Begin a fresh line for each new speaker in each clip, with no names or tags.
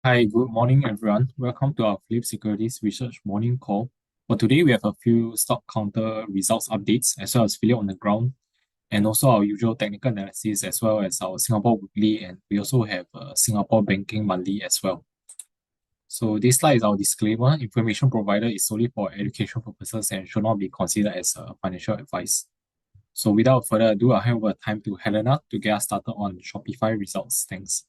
Hi, good morning, everyone. Welcome to our Phillip Securities Research Morning Call. For today, we have a few stock counter results updates, as well as Phillip on the ground, and also our usual technical analysis, as well as our Singapore Weekly, and we also have Singapore Banking Monthly as well. So this slide is our disclaimer. Information provided is solely for education purposes and should not be considered as financial advice. So without further ado, I'll hand over time to Helena to get us started on Shopify results. Thanks.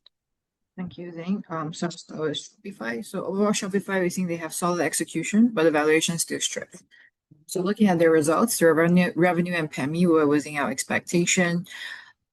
Thank you, Zane. So I'll start with Shopify. So overall, Shopify, we think they have solid execution, but the valuation is still stripped. So looking at their results, their revenue and PME were within our expectation.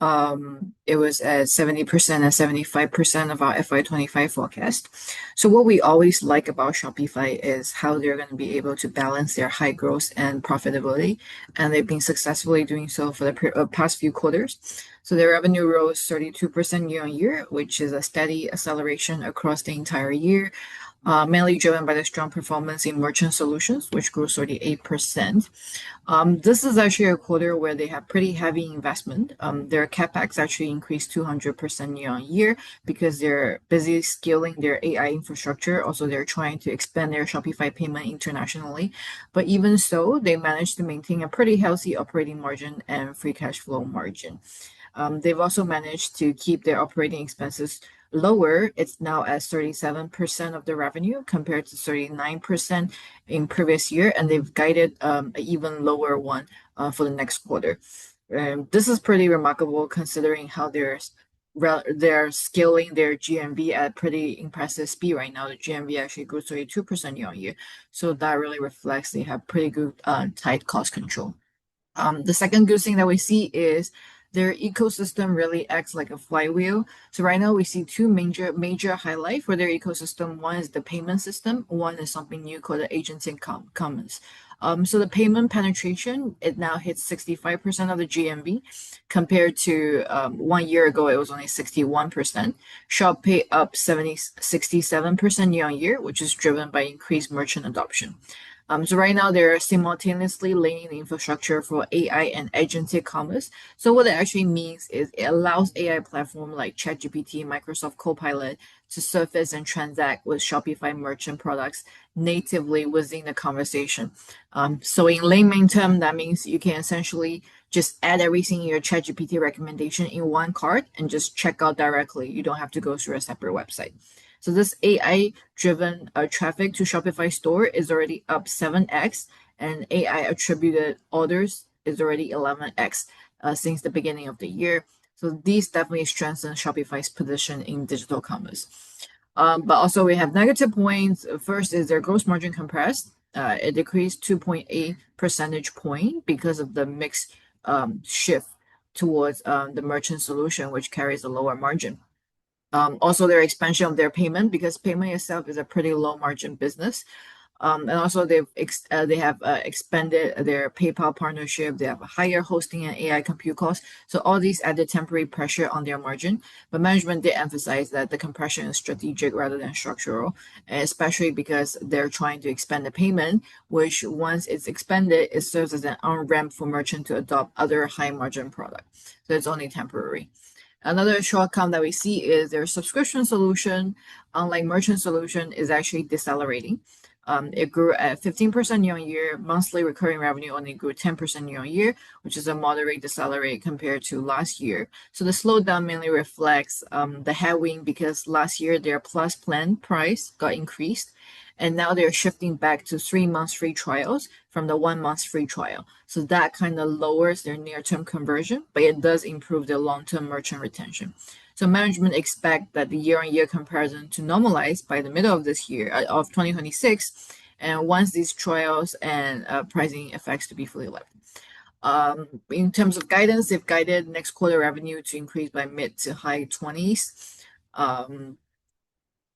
It was at 70% and 75% of our FY25 forecast. So what we always like about Shopify is how they're going to be able to balance their high growth and profitability, and they've been successfully doing so for the past few quarters. So their revenue rose 32% year on year, which is a steady acceleration across the entire year. Mainly driven by the strong performance in merchant solutions, which grew 38%. This is actually a quarter where they have pretty heavy investment. Their capex actually increased 200% year on year because they're busy scaling their AI infrastructure. Also, they're trying to expand their Shopify payment internationally. But even so, they managed to maintain a pretty healthy operating margin and free cash flow margin. They've also managed to keep their operating expenses lower. It's now at 37% of the revenue compared to 39% in previous year, and they've guided an even lower one for the next quarter. This is pretty remarkable considering how they're scaling their GMV at pretty impressive speed right now. The GMV actually grew 32% year on year, so that really reflects they have pretty good tight cost control. The second good thing that we see is their ecosystem really acts like a flywheel. So right now we see two major highlights for their ecosystem. One is the payment system. One is something new called the agentic commerce. So the payment penetration, it now hits 65% of the GMV compared to 1 year ago, it was only 61%. Shop Pay up 67% year on year, which is driven by increased merchant adoption. So right now they're simultaneously laying the infrastructure for AI and agentic commerce. So what it actually means is it allows AI platform like ChatGPT, Microsoft Copilot to surface and transact with Shopify merchant products natively within the conversation. So in layman term, that means you can essentially just add everything in your ChatGPT recommendation in one cart and just check out directly. You don't have to go through a separate website. So this AI-driven traffic to Shopify store is already up 7x, and AI-attributed orders is already 11x since the beginning of the year. So these definitely strengthen Shopify's position in digital commerce. But also we have negative points. First is their gross margin compressed. It decreased 2.8 percentage point because of the mix shift towards the merchant solution, which carries a lower margin. Also their expansion of their payment, because payment itself is a pretty low margin business. And also they have expanded their PayPal partnership. They have a higher hosting and AI compute costs. So all these added temporary pressure on their margin. But management did emphasize that the compression is strategic rather than structural, especially because they're trying to expand the payment, which once it's expanded, it serves as an on-ramp for merchant to adopt other high margin products. So it's only temporary. Another shortcome that we see is their subscription solution, unlike merchant solution, is actually decelerating. It grew at 15% year on year. Monthly recurring revenue only grew 10% year on year, which is a moderate decelerate compared to last year. So the slowdown mainly reflects the headwind because last year their Plus plan price got increased, and now they're shifting back to 3 months free trials from the 1 month free trial. So that kind of lowers their near-term conversion, but it does improve their long-term merchant retention. So management expect that the year-on-year comparison to normalize by the middle of this year, of 2026, and once these trials and pricing effects to be fully left. In terms of guidance, they've guided next quarter revenue to increase by mid to high 20s.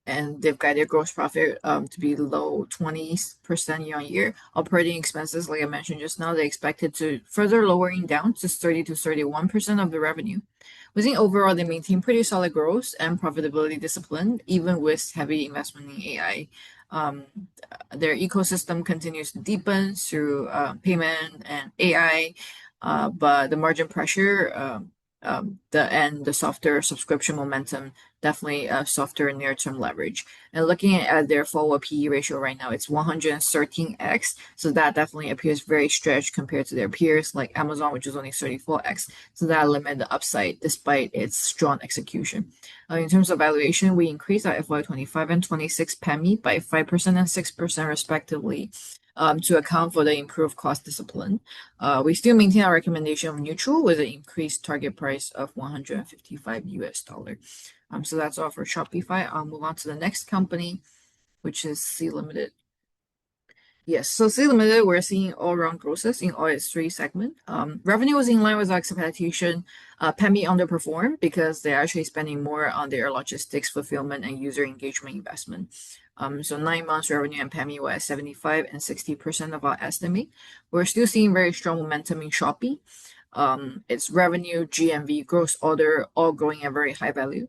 And they've guided gross profit to be low 20% year on year. Operating expenses, like I mentioned just now, they expected to further lowering down to 30 to 31% of the revenue. Within overall, they maintain pretty solid growth and profitability discipline, even with heavy investment in AI. Their ecosystem continues to deepen through payment and AI, but the margin pressure the softer subscription momentum, definitely a softer near-term leverage. And looking at their forward PE ratio right now, it's 113x. So that definitely appears very stretched compared to their peers like Amazon, which is only 34x. So that limit the upside despite its strong execution. In terms of valuation, we increased our FY25 and 26 PEMI by 5% and 6% respectively. To account for the improved cost discipline. We still maintain our recommendation of neutral with an increased target price of 155 US dollar. So that's all for Shopify. I'll move on to the next company, which is C Limited. Yes, so C Limited, we're seeing all-round growth in all its three segments. Revenue was in line with our expectation. PEMI underperformed because they're actually spending more on their logistics, fulfillment, and user engagement investment. So 9 months revenue and PEMI were at 75 and 60% of our estimate. We're still seeing very strong momentum in Shopee. Its revenue, GMV, gross order, all growing at very high value.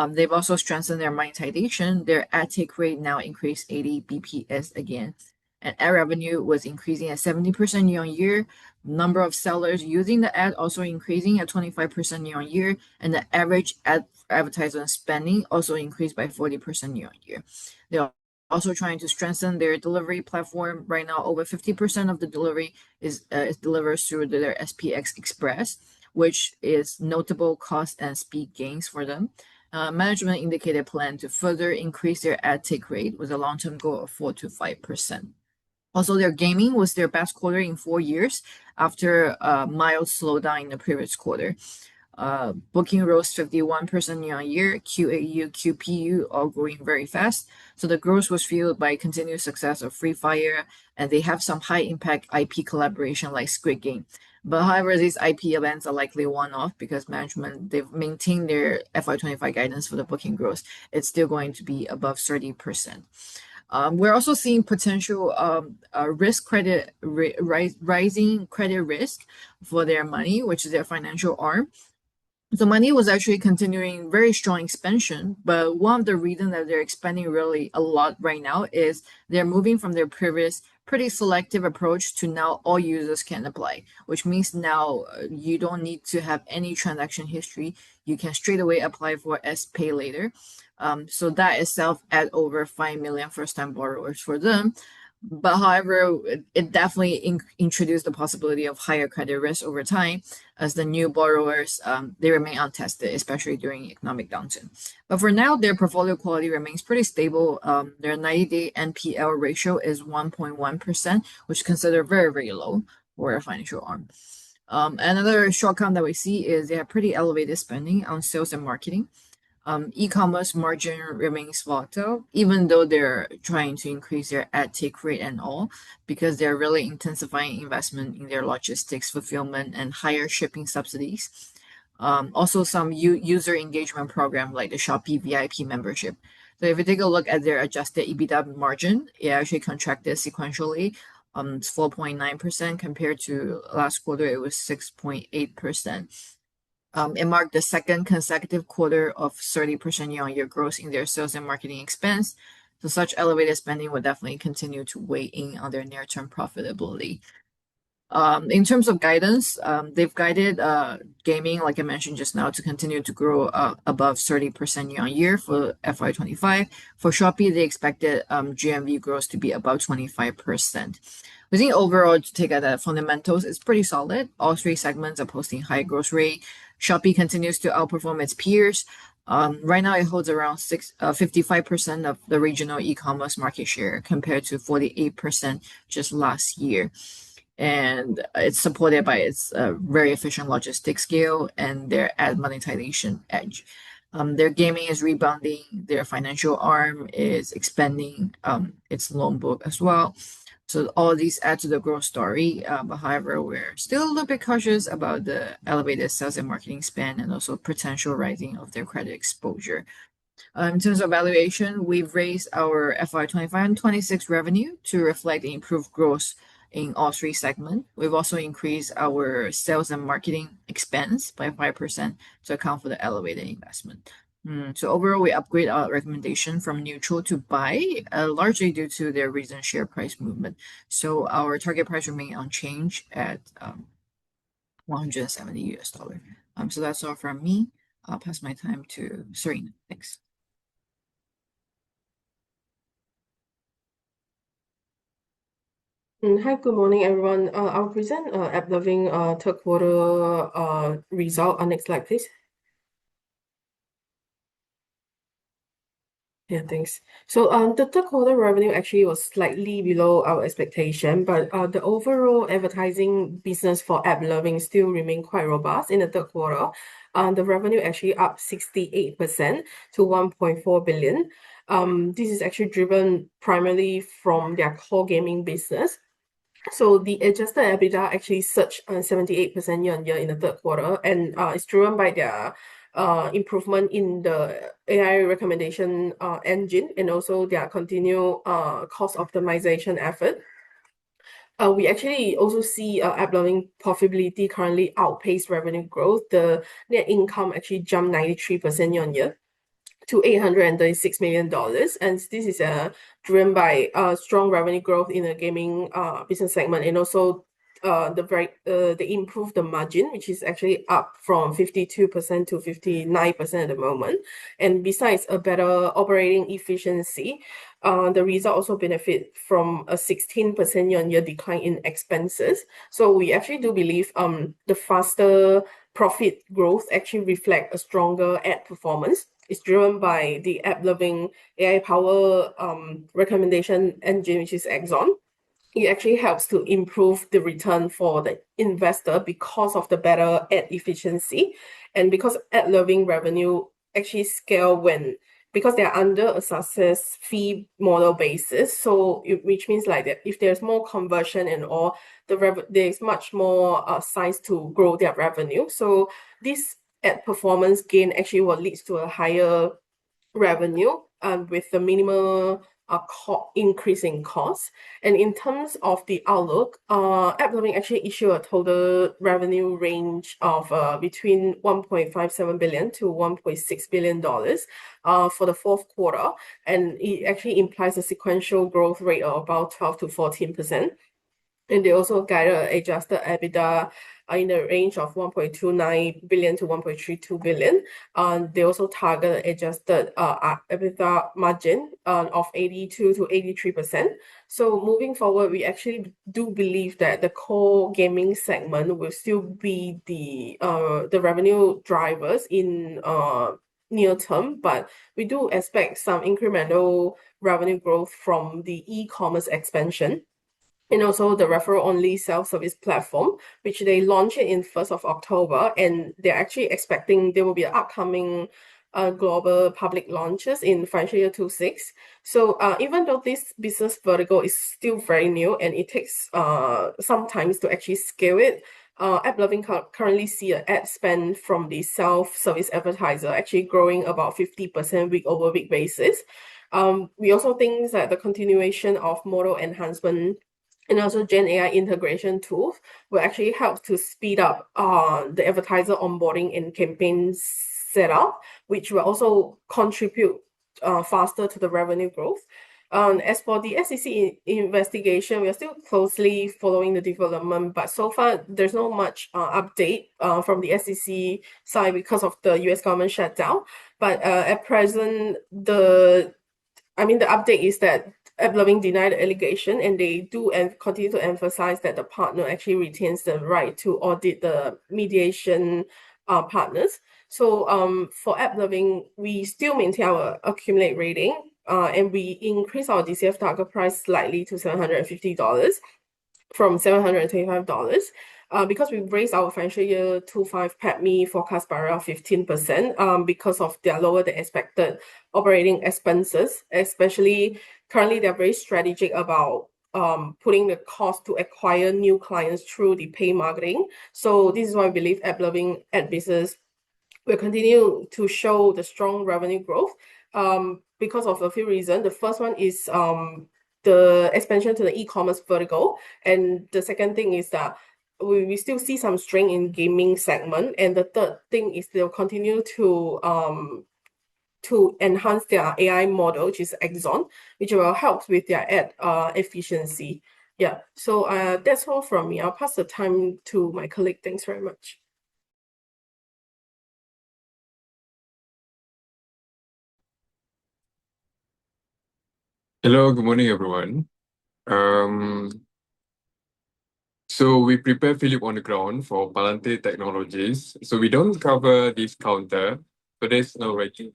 They've also strengthened their monetization. Their ad take rate now increased 80 BPS again. And ad revenue was increasing at 70% year on year. Number of sellers using the ad also increasing at 25% year on year. And the average advertisement spending also increased by 40% year on year. They're also trying to strengthen their delivery platform. Right now, over 50% of the delivery is delivered through their SPX Express, which is notable cost and speed gains for them. Management indicated plan to further increase their ad take rate with a long-term goal of 4 to 5%. Also, their gaming was their best quarter in 4 years after a mild slowdown in the previous quarter. Booking rose 51% year on year, QAU, QPU all growing very fast. So the growth was fueled by continued success of Free Fire, and they have some high impact IP collaboration like Squid Game. But however, these IP events are likely one-off because management, they've maintained their FY25 guidance for the booking growth. It's still going to be above 30%. We're also seeing potential rising credit risk for their money, which is their financial arm. So money was actually continuing very strong expansion, but one of the reasons that they're expanding really a lot right now is they're moving from their previous pretty selective approach to now all users can apply, which means now you don't need to have any transaction history. You can straight away apply for Pay Later. So that itself add over 5 million first-time borrowers for them. But however, it definitely introduced the possibility of higher credit risk over time as the new borrowers, they remain untested, especially during economic downturn. But for now, their portfolio quality remains pretty stable. Their 90-day NPL ratio is 1.1%, which is considered very, very low for a financial arm. Another shortcoming that we see is they have pretty elevated spending on sales and marketing. E-commerce margin remains volatile, even though they're trying to increase their ad take rate and all, because they're really intensifying investment in their logistics, fulfillment, and higher shipping subsidies. Also, some user engagement program like the Shopee VIP membership. So if you take a look at their adjusted EBITDA margin, it actually contracted sequentially. It's 4.9% compared to last quarter, it was 6.8%. It marked the second consecutive quarter of 30% year-on-year growth in their sales and marketing expense. So such elevated spending will definitely continue to weigh in on their near-term profitability. In terms of guidance, they've guided gaming, like I mentioned just now, to continue to grow above 30% year-on-year for FY25. For Shopee, they expected GMV growth to be above 25%. We think overall, to take out the fundamentals, it's pretty solid. All three segments are posting high growth rate. Shopee continues to outperform its peers. Right now, it holds around 55% of the regional e-commerce market share compared to 48% just last year. And it's supported by its very efficient logistics scale and their ad monetization edge. Their gaming is rebounding. Their financial arm is expanding its loan book as well. So all of these add to the growth story. But however, we're still a little bit cautious about the elevated sales and marketing spend and also potential rising of their credit exposure. In terms of valuation, we've raised our FY25 and 26 revenue to reflect the improved growth in all three segments. We've also increased our sales and marketing expense by 5% to account for the elevated investment. So overall, we upgrade our recommendation from neutral to buy, largely due to their recent share price movement. So our target price remains unchanged at $170. So that's all from me. I'll pass my time to Serena. Thanks.
Hi, good morning, everyone. I'll present AppLovin third quarter result. Next slide, please. Yeah, thanks. So the third quarter revenue actually was slightly below our expectation, but the overall advertising business for AppLovin still remained quite robust in the third quarter. The revenue actually up 68% to 1.4 billion. This is actually driven primarily from their core gaming business. So the adjusted EBITDA actually surged 78% year-on-year in the third quarter, and it's driven by their improvement in the AI recommendation engine and also their continued cost optimization effort. We actually also see AppLovin profitability currently outpace revenue growth. The net income actually jumped 93% year-on-year to $836 million, and this is driven by strong revenue growth in the gaming business segment, and also they improved the margin, which is actually up from 52% to 59% at the moment. And besides a better operating efficiency, the result also benefit from a 16% year-on-year decline in expenses. So we actually do believe the faster profit growth actually reflect a stronger ad performance. It's driven by the AppLovin AI power recommendation engine, which is Axon. It actually helps to improve the return for the investor because of the better ad efficiency, and because AppLovin revenue actually scale because they're under a success fee model basis. So which means like that if there's more conversion and all, there's much more size to grow their revenue. So this ad performance gain actually will lead to a higher revenue with the minimal increase in cost. And in terms of the outlook, AppLovin actually issued a total revenue range of between $1.57 billion to $1.6 billion for the fourth quarter, and it actually implies a sequential growth rate of about 12 to 14%. And they also guided adjusted EBITDA in the range of 1.29 billion to 1.32 billion. They also target adjusted EBITDA margin of 82 to 83%. So moving forward, we actually do believe that the core gaming segment will still be the revenue drivers in near term, but we do expect some incremental revenue growth from the e-commerce expansion, and also the referral-only self-service platform, which they launched in 1st of October, and they're actually expecting there will be upcoming global public launches in financial year 26. So even though this business vertical is still very new and it takes some time to actually scale it, AppLovin currently see an ad spend from the self-service advertiser actually growing about 50% week-over-week basis. We also think that the continuation of model enhancement and also Gen AI integration tools will actually help to speed up the advertiser onboarding and campaign setup, which will also contribute faster to the revenue growth. As for the SEC investigation, we are still closely following the development, but so far there's not much update from the SEC side because of the US government shutdown. But at present, the update is that AppLovin denied the allegation, and they do continue to emphasize that the partner actually retains the right to audit the mediation partners. So for AppLovin, we still maintain our accumulate rating, and we increase our DCF target price slightly to $750 from $725. Because we raised our financial year 25 PATMI forecast by around 15% because of their lower than expected operating expenses. Especially currently, they're very strategic about putting the cost to acquire new clients through the pay marketing. So this is why I believe AppLovin ad business will continue to show the strong revenue growth because of a few reasons. The first one is the expansion to the e-commerce vertical, and the second thing is that we still see some strength in gaming segment, and the third thing is they'll continue to enhance their AI model, which is Axon, which will help with their ad efficiency. Yeah, so that's all from me. I'll pass the time to my colleague. Thanks very much.
Hello, good morning, everyone. So we prepare Phillip on the ground for Palante Technologies. So we don't cover this counter, so there's no rating.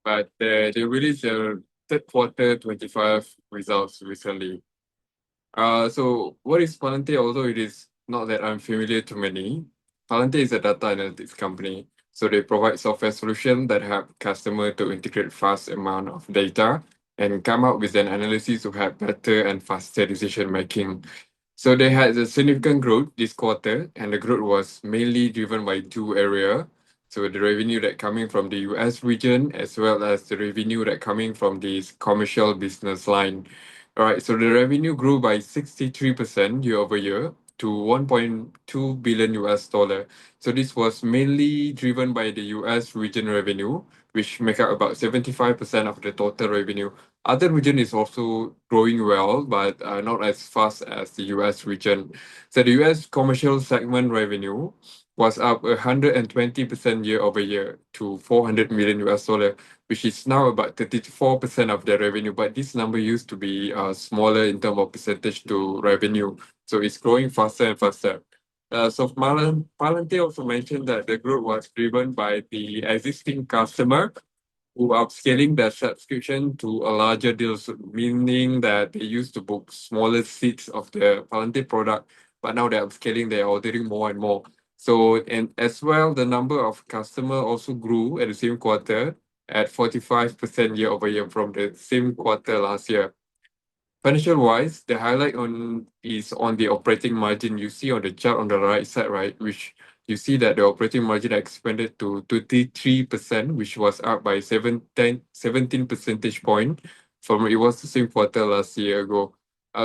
But they released their third quarter 25 results recently. So what is Palante? Although it is not that unfamiliar to many, Palante is a data analytics company. So they provide software solutions that help customer to integrate vast amount of data and come up with an analysis to have better and faster decision making. So they had a significant growth this quarter, and the growth was mainly driven by two areas. So the revenue that coming from the US region, as well as the revenue that coming from this commercial business line. All right, so the revenue grew by 63% year over year to 1.2 billion US dollar. So this was mainly driven by the US region revenue, which make up about 75% of the total revenue. Other region is also growing well, but not as fast as the US region. So the US commercial segment revenue was up 120% year over year to 400 million US dollar, which is now about 34% of the revenue. But this number used to be smaller in terms of percentage to revenue. So it's growing faster and faster. So Palante also mentioned that the growth was driven by the existing customer who are scaling their subscription to a larger deal, meaning that they used to book smaller seats of the Palante product, but now they're upscaling, they're ordering more and more. So, and as well, the number of customer also grew at the same quarter at 45% year over year from the same quarter last year. Financial wise, the highlight is on the operating margin. You see on the chart on the right side, right, which you see that the operating margin expanded to 23%, which was up by 17 percentage point from it was the same quarter last year ago.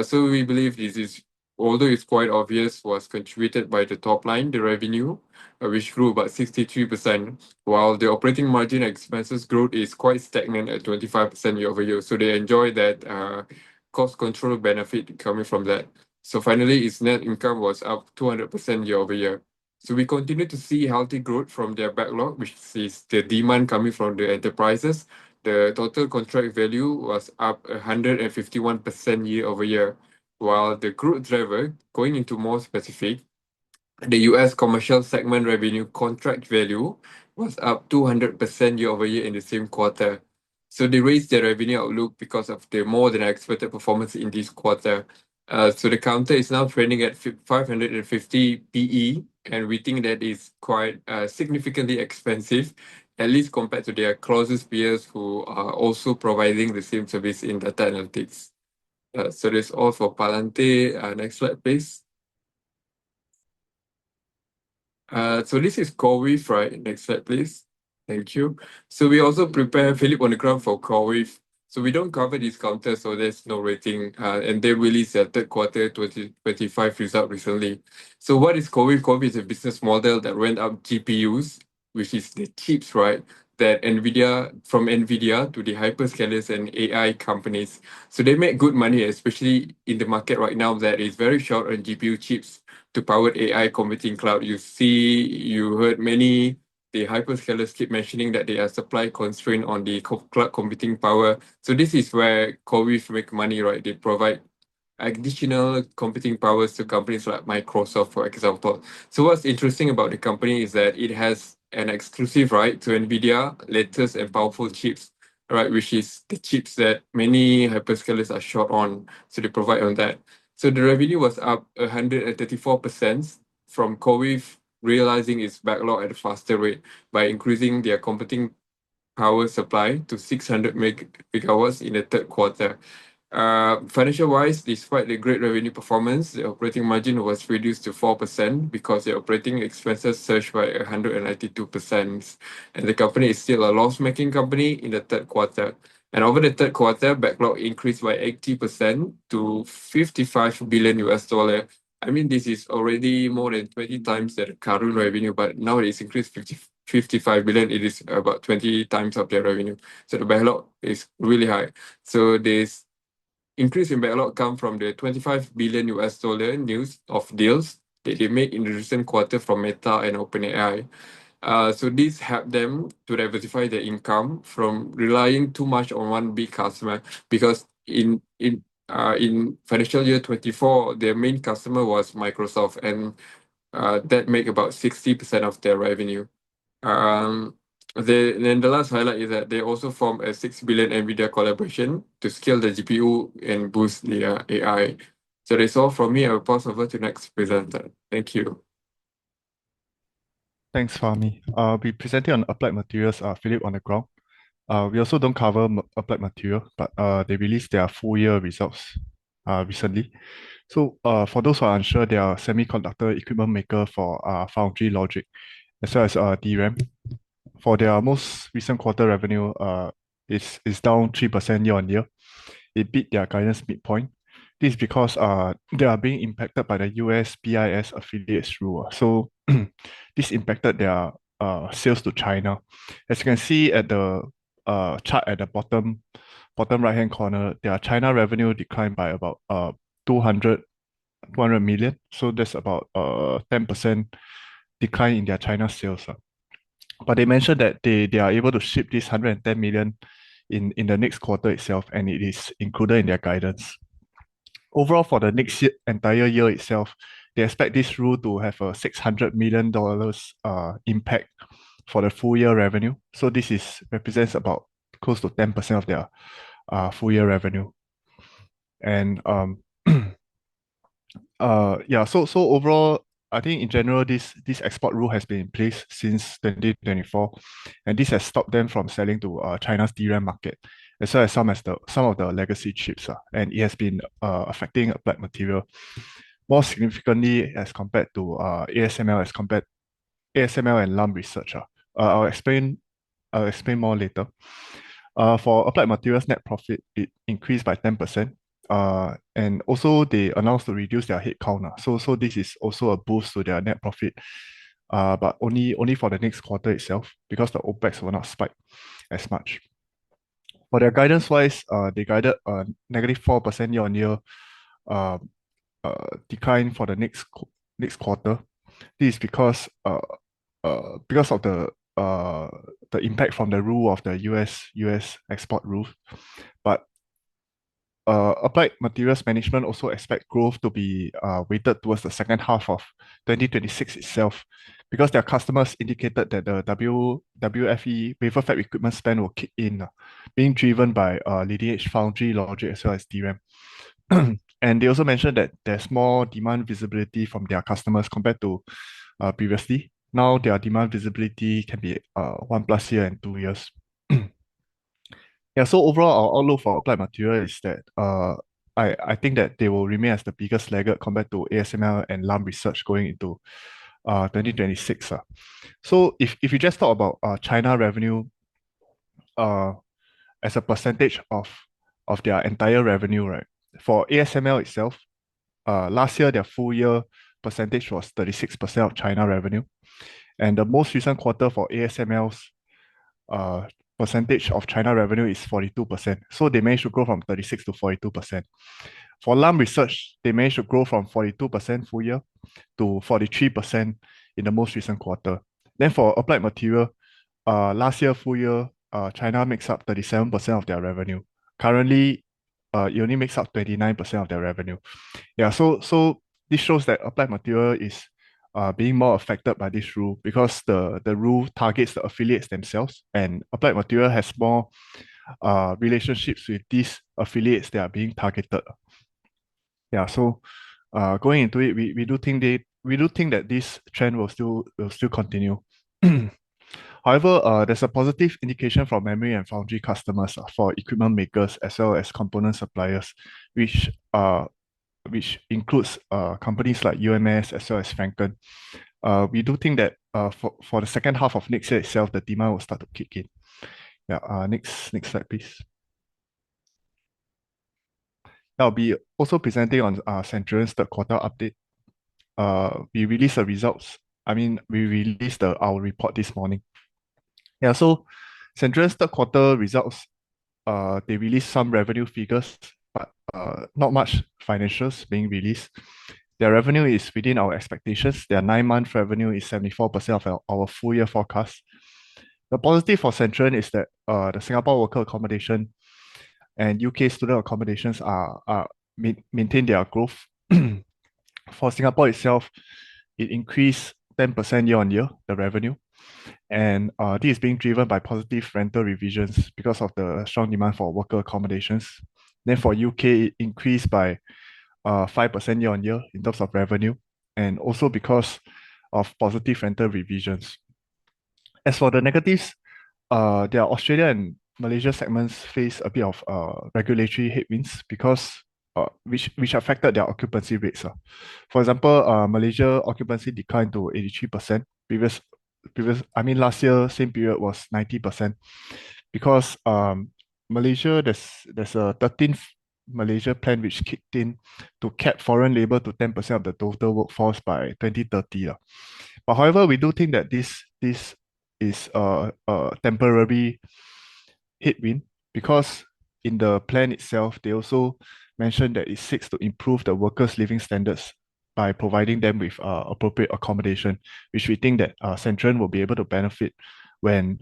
So we believe this is, although it's quite obvious, was contributed by the top line, the revenue, which grew about 63%, while the operating margin expenses growth is quite stagnant at 25% year over year. So they enjoy that cost control benefit coming from that. So finally, its net income was up 200% year over year. So we continue to see healthy growth from their backlog, which is the demand coming from the enterprises. The total contract value was up 151% year over year, while the growth driver, going into more specific, the US commercial segment revenue contract value was up 200% year over year in the same quarter. So they raised their revenue outlook because of the more than expected performance in this quarter. So the counter is now trading at 550 PE, and we think that is quite significantly expensive, at least compared to their closest peers who are also providing the same service in data analytics. So that's all for Palante. Next slide, please. So this is CoreWeave, right? Next slide, please. Thank you. So we also prepare Phillip on the ground for CoreWeave. So we don't cover these counters, so there's no rating. And they released their third quarter 2025 result recently. So what is CoreWeave? CoreWeave is a business model that rent out GPUs, which is the chips, right? That from NVIDIA to the hyperscalers and AI companies. So they make good money, especially in the market right now that is very short on GPU chips to power AI computing cloud. You heard many the hyperscalers keep mentioning that they are supply constrained on the cloud computing power. So this is where CoreWeave make money, right? They provide additional computing powers to companies like Microsoft, for example. So what's interesting about the company is that it has an exclusive right to NVIDIA latest and powerful chips, right? Which is the chips that many hyperscalers are short on. So they provide on that. So the revenue was up 134% from CoreWeave realizing its backlog at a faster rate by increasing their computing power supply to 600 megawatts in the third quarter. Financial wise, despite the great revenue performance, the operating margin was reduced to 4% because the operating expenses surged by 192%. And the company is still a loss-making company in the third quarter. And over the third quarter, backlog increased by 80% to 55 billion US dollar. I mean, this is already more than 20 times the current revenue, but now it's increased 55 billion. It is about 20 times of their revenue. So the backlog is really high. So this increase in backlog come from the 25 billion US dollar news of deals that they made in the recent quarter from Meta and OpenAI. So this helped them to diversify their income from relying too much on one big customer, because in financial year 24, their main customer was Microsoft, and that make about 60% of their revenue. Then the last highlight is that they also formed a 6 billion NVIDIA collaboration to scale the GPU and boost their AI. So that's all from me. I will pass over to next presenter. Thank you.
Thanks, Fahmi. We presenting on Applied Materials, Phillip on the ground. We also don't cover Applied Material, but they released their full year results recently. So for those who are unsure, they are semiconductor equipment maker for foundry logic, as well as DRAM. For their most recent quarter revenue, is down 3% year on year. It beat their guidance midpoint. This is because they are being impacted by the US BIS affiliates rule. So this impacted their sales to China. As you can see at the chart at the bottom right hand corner, their China revenue declined by about 200 million. So that's about 10% decline in their China sales. But they mentioned that they are able to ship this 110 million in the next quarter itself, and it is included in their guidance. Overall, for the next entire year itself, they expect this rule to have a $600 million impact for the full year revenue. So this represents about close to 10% of their full year revenue. And so overall, I think in general, this export rule has been in place since 2024, and this has stopped them from selling to China's DRAM market, as well as some of the legacy chips, and it has been affecting Applied Material more significantly as compared to ASML and Lam Research. I'll explain more later. For Applied Materials net profit, it increased by 10%. And also they announced to reduce their headcount. So this is also a boost to their net profit, but only for the next quarter itself, because the OpEx will not spike as much. For their guidance wise, they guided a negative 4% year on year decline for the next quarter. This is because of the impact from the rule of the US export rules. But Applied Materials management also expect growth to be weighted towards the second half of 2026 itself, because their customers indicated that the WFE wafer fab equipment spend will kick in, being driven by leading edge foundry logic as well as DRAM. And they also mentioned that there's more demand visibility from their customers compared to previously. Now their demand visibility can be 1+ year and 2 years. Yeah, so overall, our outlook for Applied Material is that I think that they will remain as the biggest laggard compared to ASML and Lam Research going into 2026. So if you just talk about China revenue as a percentage of their entire revenue, right? For ASML itself, last year their full year percentage was 36% of China revenue, and the most recent quarter for ASML's percentage of China revenue is 42%. So they managed to grow from 36 to 42%. For Lam Research, they managed to grow from 42% full year to 43% in the most recent quarter. Then for Applied Material, last year full year, China makes up 37% of their revenue. Currently, it only makes up 29% of their revenue. Yeah, so this shows that Applied Material is being more affected by this rule, because the rule targets the affiliates themselves, and Applied Material has more relationships with these affiliates that are being targeted. Yeah, so going into it, we do think that this trend will still continue. However, there's a positive indication from memory and foundry customers for equipment makers as well as component suppliers, which includes companies like UMS as well as Franken. We do think that for the second half of next year itself, the demand will start to kick in. Yeah, next slide, please. I'll be also presenting on Centurion's third quarter update. We released the results. We released our report this morning. Yeah, so Centurion's third quarter results, they released some revenue figures but not much financials being released. Their revenue is within our expectations. Their 9-month revenue is 74% of our full year forecast. The positive for Centurion is that the Singapore worker accommodation and UK student accommodations maintain their growth. For Singapore itself, it increased 10% year on year, the revenue. And this is being driven by positive rental revisions because of the strong demand for worker accommodations. Then for UK, it increased by 5% year on year in terms of revenue, and also because of positive rental revisions. As for the negatives, their Australia and Malaysia segments face a bit of regulatory headwinds because which affected their occupancy rates. For example, Malaysia occupancy declined to 83%. Last year, same period was 90%. Because Malaysia, there's a 13th Malaysia plan which kicked in to cap foreign labor to 10% of the total workforce by 2030. But however, we do think that this is a temporary headwind because in the plan itself, they also mentioned that it seeks to improve the workers' living standards by providing them with appropriate accommodation, which we think that Centurion will be able to benefit when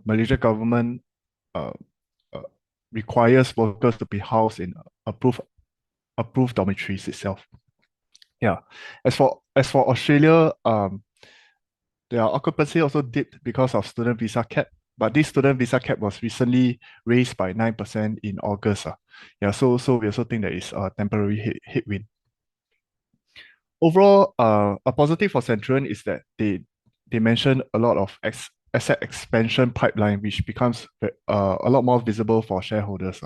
Malaysia government requires workers to be housed in approved dormitories itself. Yeah. As for Australia, their occupancy also dipped because of student visa cap, but this student visa cap was recently raised by 9% in August. Yeah, so we also think that it's a temporary headwind. Overall, a positive for Centurion is that they mention a lot of asset expansion pipeline, which becomes a lot more visible for shareholders.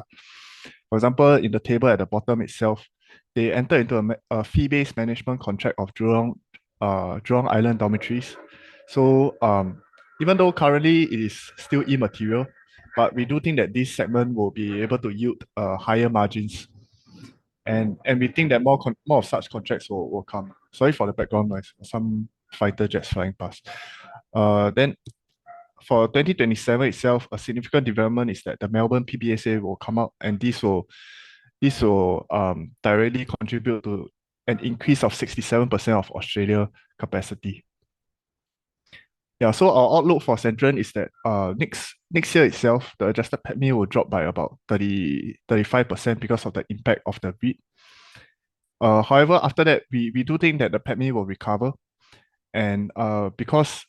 For example, in the table at the bottom itself, they enter into a fee-based management contract of Jurong Island dormitories. So even though currently it is still immaterial, but we do think that this segment will be able to yield higher margins. And we think that more of such contracts will come. Sorry for the background noise. Some fighter jets flying past. Then for 2027 itself, a significant development is that the Melbourne PBSA will come out, and this will directly contribute to an increase of 67% of Australia capacity. Yeah, so our outlook for Centurion is that next year itself, the adjusted PATMI will drop by about 35% because of the impact of the REIT. However, after that, we do think that the PATMI will recover, and because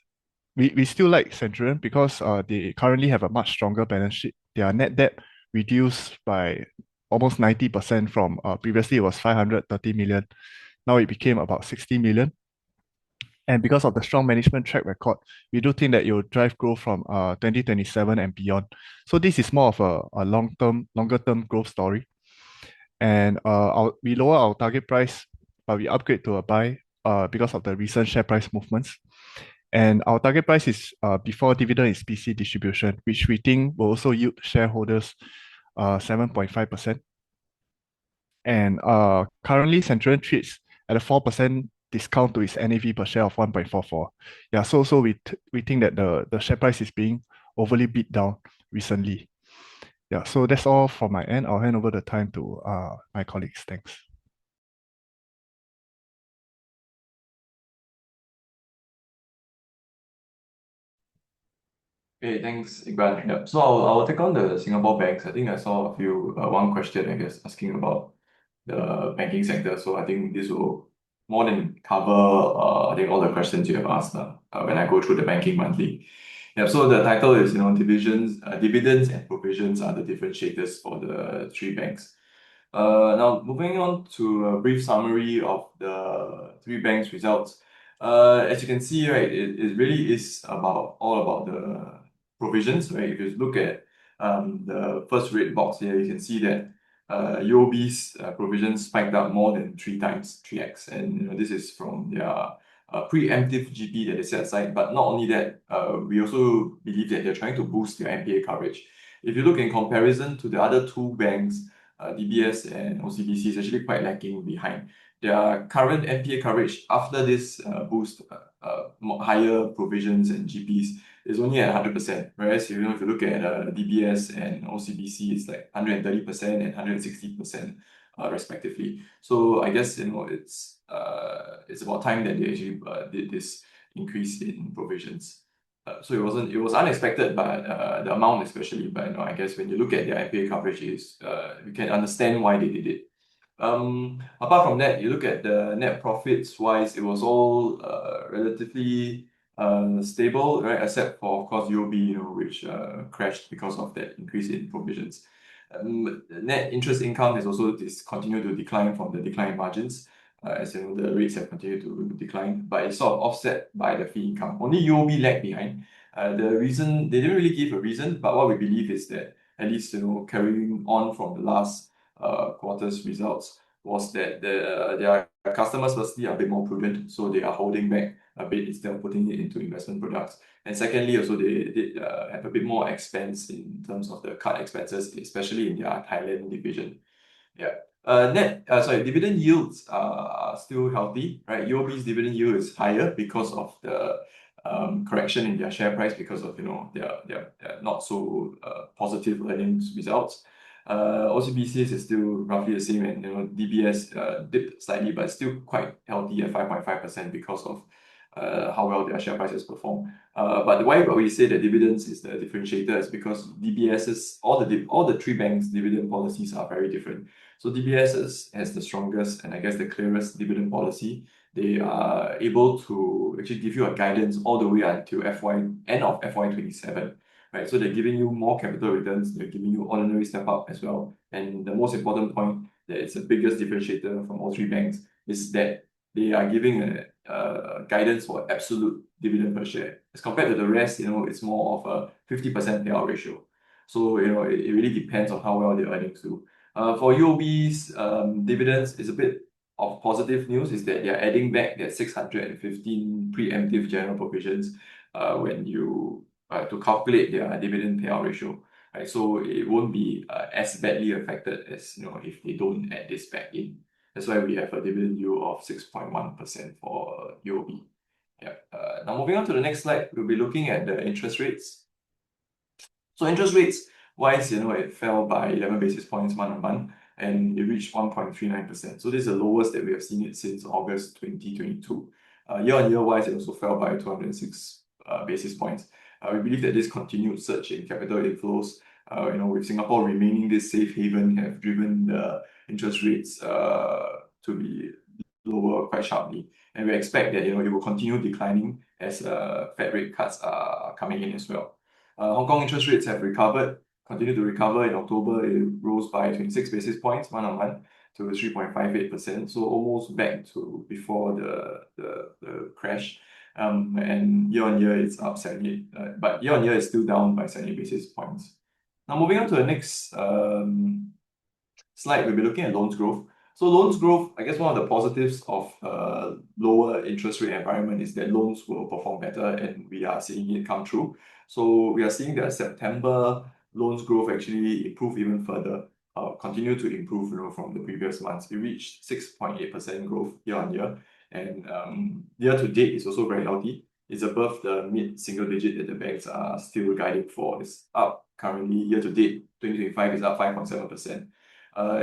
we still like Centurion because they currently have a much stronger balance sheet. Their net debt reduced by almost 90% from previously it was 530 million. Now it became about 60 million. And because of the strong management track record, we do think that it will drive growth from 2027 and beyond. So this is more of a longer term growth story. And we lower our target price, but we upgrade to a buy because of the recent share price movements. And our target price is before dividend is PC distribution, which we think will also yield shareholders 7.5%. And currently Centurion trades at a 4% discount to its NAV per share of 1.44. Yeah, so we think that the share price is being overly beat down recently. Yeah, so that's all from my end. I'll hand over the time to my colleagues. Thanks.
Okay, thanks, Iqbal. Yep. So I'll take on the Singapore banks. I think I saw one question, I guess, asking about the banking sector. So I think this will more than cover I think all the questions you have asked when I go through the banking monthly. Yeah, so the title is dividends and provisions are the differentiators for the three banks. Now moving on to a brief summary of the three banks' results. As you can see, right, it really is all about the provisions, right? If you look at the first red box here, you can see that UOB's provisions spiked up more than 3x, and this is from their preemptive GP that they set aside. But not only that, we also believe that they're trying to boost their NPA coverage. If you look in comparison to the other two banks, DBS and OCBC is actually quite lagging behind. Their current NPA coverage after this boost higher provisions and GPs is only at 100%. Whereas if you look at DBS and OCBC, it's like 130% and 160%, respectively. So I guess it's about time that they actually did this increase in provisions. So it was unexpected, but the amount especially. But I guess when you look at their NPA coverage, you can understand why they did it. Apart from that, you look at the net profits wise, it was all relatively stable, right? Except for, of course, UOB, which crashed because of that increase in provisions. Net interest income has also continued to decline from the decline in margins, as the rates have continued to decline, but it's sort of offset by the fee income. Only UOB lagged behind. The reason, they didn't really give a reason, but what we believe is that at least carrying on from the last quarter's results was that their customers firstly are a bit more prudent, so they are holding back a bit instead of putting it into investment products. And secondly, also they did have a bit more expense in terms of the card expenses, especially in their Thailand division. Yeah. Dividend yields are still healthy, right? UOB's dividend yield is higher because of the correction in their share price because of their not so positive earnings results. OCBC's is still roughly the same, and DBS dipped slightly, but still quite healthy at 5.5% because of how well their share prices perform. But why we say that dividends is the differentiator is because DBS's all the three banks' dividend policies are very different. So DBS has the strongest and I guess the clearest dividend policy. They are able to actually give you a guidance all the way until end of FY27. Right, so they're giving you more capital returns, they're giving you ordinary step up as well. And the most important point that it's the biggest differentiator from all three banks is that they are giving a guidance for absolute dividend per share. As compared to the rest, it's more of a 50% payout ratio. So, it really depends on how well their earnings do. For UOB's dividends, it's a bit of positive news is that they're adding back their 615 preemptive general provisions when you to calculate their dividend payout ratio, right? So it won't be as badly affected as if they don't add this back in. That's why we have a dividend yield of 6.1% for UOB. Yeah. Now moving on to the next slide, we'll be looking at the interest rates. So interest rates wise, it fell by 11 basis points month-on-month, and it reached 1.39%. So this is the lowest that we have seen it since August 2022. Year-on-year wise, it also fell by 206 basis points. We believe that this continued surge in capital inflows, with Singapore remaining this safe haven, have driven the interest rates to be lower quite sharply. And we expect that it will continue declining as Fed rate cuts are coming in as well. Hong Kong interest rates have continued to recover. In October, it rose by 26 basis points month-on-month to 3.58%, so almost back to before the crash. And year-on-year it's up 78, but year-on-year is still down by 70 basis points. Now moving on to the next slide, we'll be looking at loans growth. So loans growth, I guess one of the positives of lower interest rate environment is that loans will perform better, and we are seeing it come true. So we are seeing that September loans growth actually improve even further, continue to improve from the previous months. We reached 6.8% growth year-on-year. And year to date is also very healthy. It's above the mid-single digit that the banks are still guiding for. It's up currently year to date, 2025 is up 5.7%.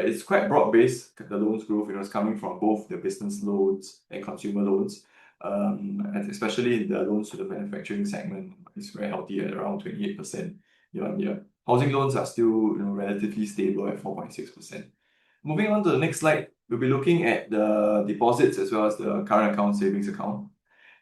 It's quite broad-based, the loans growth, is coming from both the business loans and consumer loans. And especially in the loans to the manufacturing segment, it's very healthy at around 28% year-on-year. Housing loans are still relatively stable at 4.6%. Moving on to the next slide, we'll be looking at the deposits as well as the current account, savings account.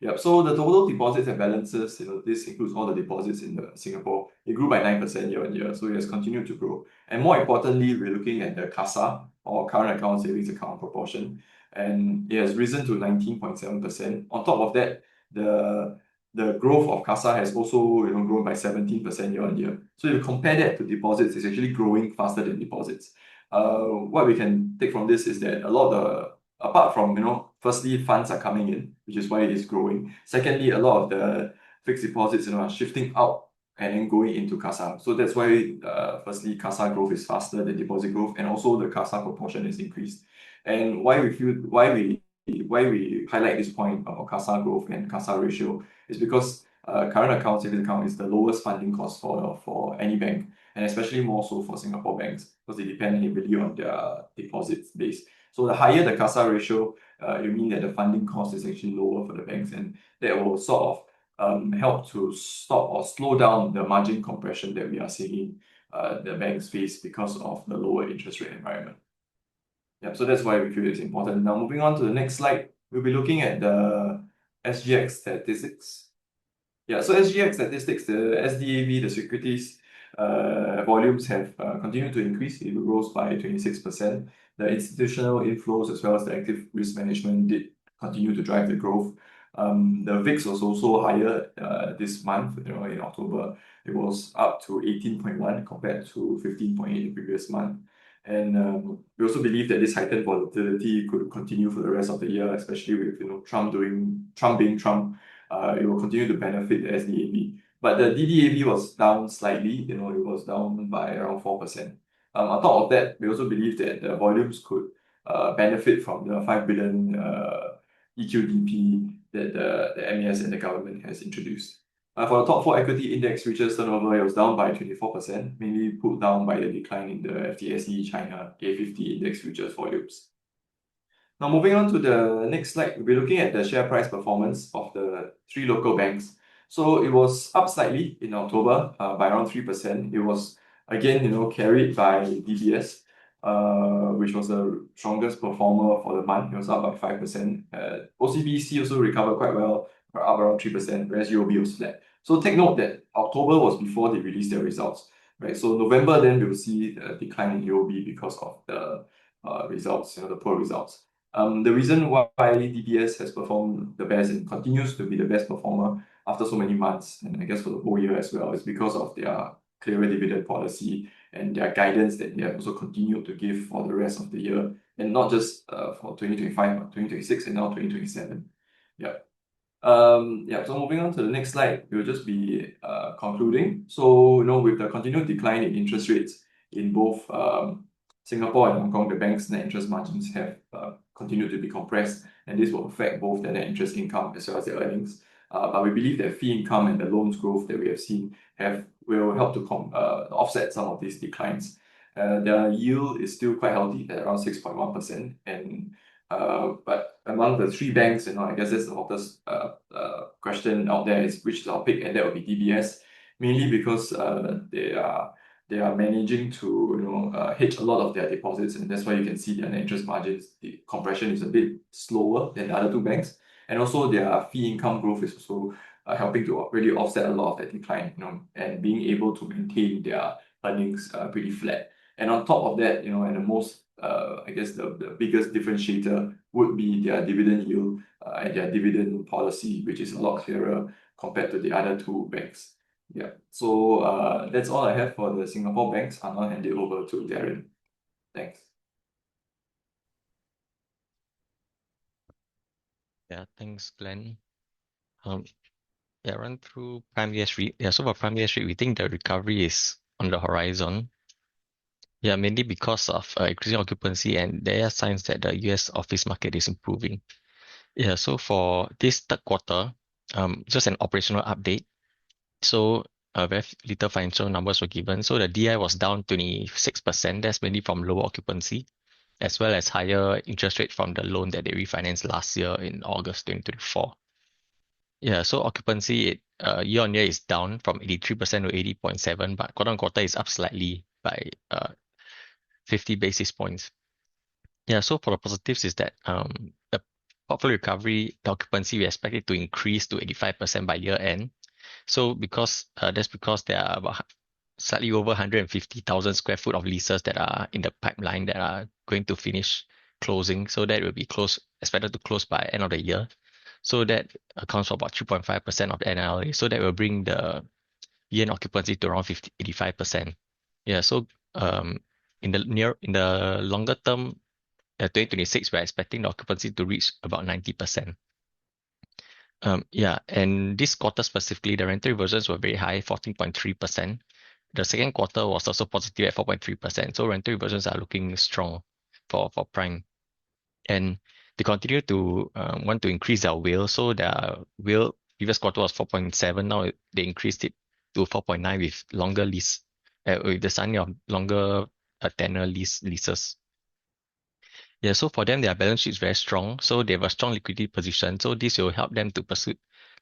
Yep. So the total deposits and balances, this includes all the deposits in Singapore. It grew by 9% year-on-year, so it has continued to grow. And more importantly, we're looking at the CASA or current account, savings account proportion, and it has risen to 19.7%. On top of that, the growth of CASA has also grown by 17% year-on-year. So if you compare that to deposits, it's actually growing faster than deposits. What we can take from this is that a lot of apart from firstly funds are coming in, which is why it is growing. Secondly, a lot of the fixed deposits are shifting out and then going into CASA. So that's why firstly CASA growth is faster than deposit growth, and also the CASA proportion is increased. And why we why we highlight this point about CASA growth and CASA ratio is because current account, savings account is the lowest funding cost for any bank, and especially more so for Singapore banks because they depend heavily on their deposits base. So the higher the CASA ratio, it means that the funding cost is actually lower for the banks, and that will sort of help to stop or slow down the margin compression that we are seeing the banks face because of the lower interest rate environment. Yeah, so that's why we feel it's important. Now, moving on to the next slide, we'll be looking at the SGX statistics. Yeah, so SGX statistics, the SDAV, the securities volumes have continued to increase. It rose by 26%. The institutional inflows as well as the active risk management did continue to drive the growth. The VIX was also higher this month, in October. It was up to 18.1 compared to 15.8 the previous month. And we also believe that this heightened volatility could continue for the rest of the year, especially with Trump being Trump. It will continue to benefit the SDAV. But the DDAV was down slightly. It was down by around 4%. On top of that, we also believe that the volumes could benefit from the 5 billion EQDP that the MAS and the government has introduced. For the top 4 equity index futures turnover, it was down by 24%, mainly pulled down by the decline in the FTSE China A50 index futures volumes. Now, moving on to the next slide, we'll be looking at the share price performance of the 3 local banks. So it was up slightly in October by around 3%. It was again, carried by DBS, which was the strongest performer for the month. It was up by 5%. OCBC also recovered quite well, up around 3%, whereas UOB was flat. So take note that October was before they released their results, right? So November, then we'll see a decline in UOB because of the results, the poor results. The reason why DBS has performed the best and continues to be the best performer after so many months, and I guess for the whole year as well, is because of their clearer dividend policy and their guidance that they have also continued to give for the rest of the year, and not just for 2025, but 2026 and now 2027. Yeah. So moving on to the next slide, we'll just be concluding. So, with the continued decline in interest rates in both Singapore and Hong Kong, the bank's net interest margins have continued to be compressed, and this will affect both the net interest income as well as the earnings. But we believe that fee income and the loans growth that we have seen will help to offset some of these declines. The yield is still quite healthy at around 6.1%, and but among the 3 banks, I guess that's the hottest question out there is which is our pick, and that will be DBS, mainly because they are managing to hedge a lot of their deposits, and that's why you can see their net interest margins. The compression is a bit slower than the other 2 banks, and also their fee income growth is also helping to really offset a lot of that decline, and being able to maintain their earnings pretty flat. And on top of that, and the most I guess the biggest differentiator would be their dividend yield and their dividend policy, which is a lot clearer compared to the other 2 banks. Yeah, so that's all I have for the Singapore banks. I'll now hand it over to Darren. Thanks.
Yeah, thanks, Glenn. Run through Prime US REIT. So for Prime US REIT, we think the recovery is on the horizon. Mainly because of increasing occupancy, and there are signs that the US office market is improving. So for this 3rd quarter, just an operational update. So very little financial numbers were given. So the DI was down 26%. That's mainly from lower occupancy, as well as higher interest rate from the loan that they refinanced last year in August 2024. So occupancy year on year is down from 83% to 80.7%, but quarter on quarter is up slightly by 50 basis points. So for the positives is that the portfolio recovery, the occupancy, we expect it to increase to 85% by year end. So that's because there are about slightly over 150,000 square foot of leases that are in the pipeline that are going to finish closing. So that will be expected to close by end of the year. So that accounts for about 2.5% of the NLA. So that will bring the year-end occupancy to around 85%. So in the longer term, 2026, we're expecting the occupancy to reach about 90%. And this quarter specifically, the rental reversions were very high, 14.3%. The 2nd quarter was also positive at 4.3%. So rental reversions are looking strong for Prime. And They continue to want to increase their WALE. So their WALE previous quarter was 4.7. Now they increased it to 4.9 with longer lease, with the signing of longer tenure leases. Yeah, so for them, their balance sheet is very strong. So they have a strong liquidity position. So this will help them to pursue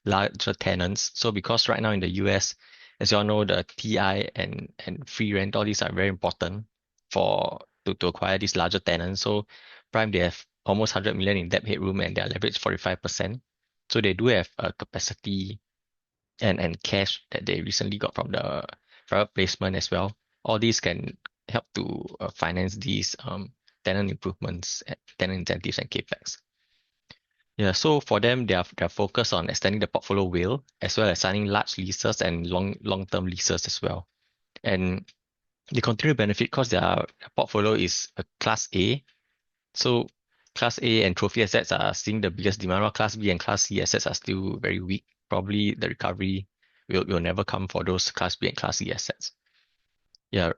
larger tenants. So because right now in the US, as you all know, the TI and free rent, all these are very important to acquire these larger tenants. So Prime, they have almost 100 million in debt headroom and their leverage 45%. So they do have a capacity and cash that they recently got from the private placement as well. All these can help to finance these tenant improvements, tenant incentives, and capex. Yeah, so for them, they are focused on extending the portfolio WALE as well as signing large leases and long-term leases as well. And they continue to benefit because their portfolio is a Class A. So Class A and trophy assets are seeing the biggest demand, while Class B and Class C assets are still very weak. Probably the recovery will never come for those Class B and Class C assets. Yeah.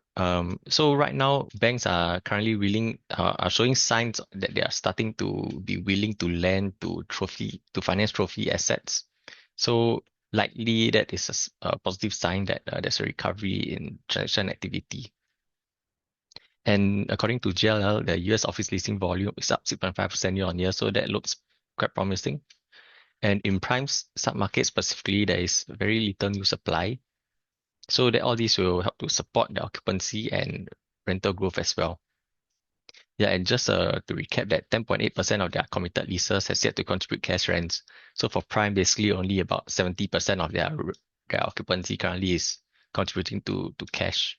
So right now, banks are currently are showing signs that they are starting to be willing to lend to finance trophy assets. So likely that is a positive sign that there's a recovery in transaction activity. And according to JLL, the US office leasing volume is up 6.5% year on year, so that looks quite promising. And in prime submarkets specifically, there is very little new supply. So that all these will help to support the occupancy and rental growth as well. Yeah, and just to recap that 10.8% of their committed leases has yet to contribute cash rents. So for prime, basically only about 70% of their occupancy currently is contributing to cash.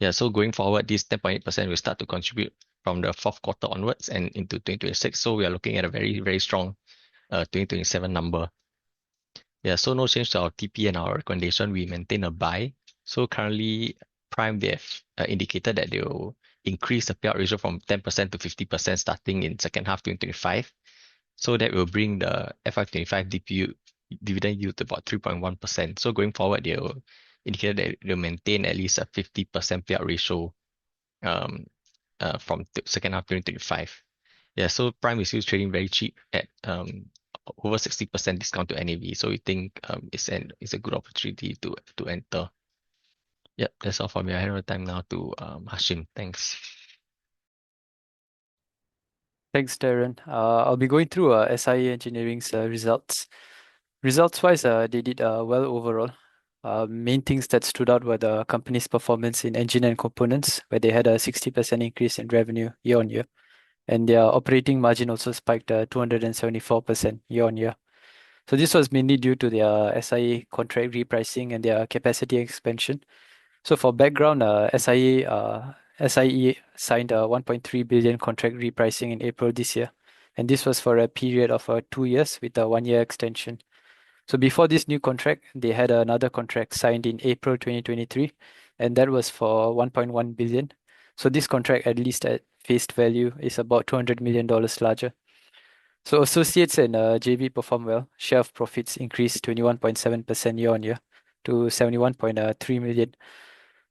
Yeah, so going forward, this 10.8% will start to contribute from the fourth quarter onwards and into 2026. So we are looking at a very, very strong 2027 number. Yeah, so no change to our TP and our recommendation. We maintain a buy. So currently, Prime, they have indicated that they will increase the payout ratio from 10% to 50% starting in second half 2025. So that will bring the FY25 dividend yield to about 3.1%. So going forward, they will indicate that they'll maintain at least a 50% payout ratio from second half 2025. Yeah, so Prime is still trading very cheap at over 60% discount to NAV. So we think it's a good opportunity to enter. Yep, that's all for me. I hand over time now to Hashim. Thanks.
Thanks, Darren. I'll be going through SIA Engineering's results. Results-wise, they did well overall. Main things that stood out were the company's performance in engine and components, where they had a 60% increase in revenue year on year. And their operating margin also spiked 274% year on year. So this was mainly due to their SIA contract repricing and their capacity expansion. So for background, SIA signed a 1.3 billion contract repricing in April this year. And this was for a period of 2 years with a 1-year extension. So before this new contract, they had another contract signed in April 2023, and that was for 1.1 billion. So this contract, at least at face value, is about $200 million larger. So associates and JV performed well. Share of profits increased 21.7% year on year to 71.3 million.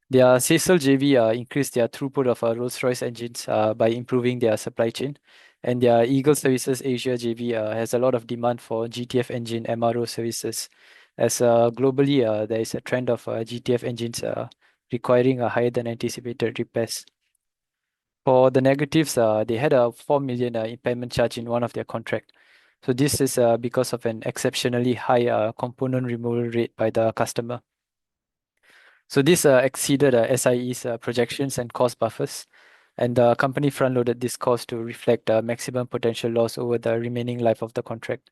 Their Singtel JV increased their throughput of Rolls-Royce engines by improving their supply chain. And their Eagle Services Asia JV has a lot of demand for GTF engine MRO services. As globally, there is a trend of GTF engines requiring a higher than anticipated repairs. For the negatives, they had a 4 million impairment charge in one of their contract. So this is because of an exceptionally high component removal rate by the customer. So this exceeded SIE's projections and cost buffers, and the company front-loaded this cost to reflect maximum potential loss over the remaining life of the contract.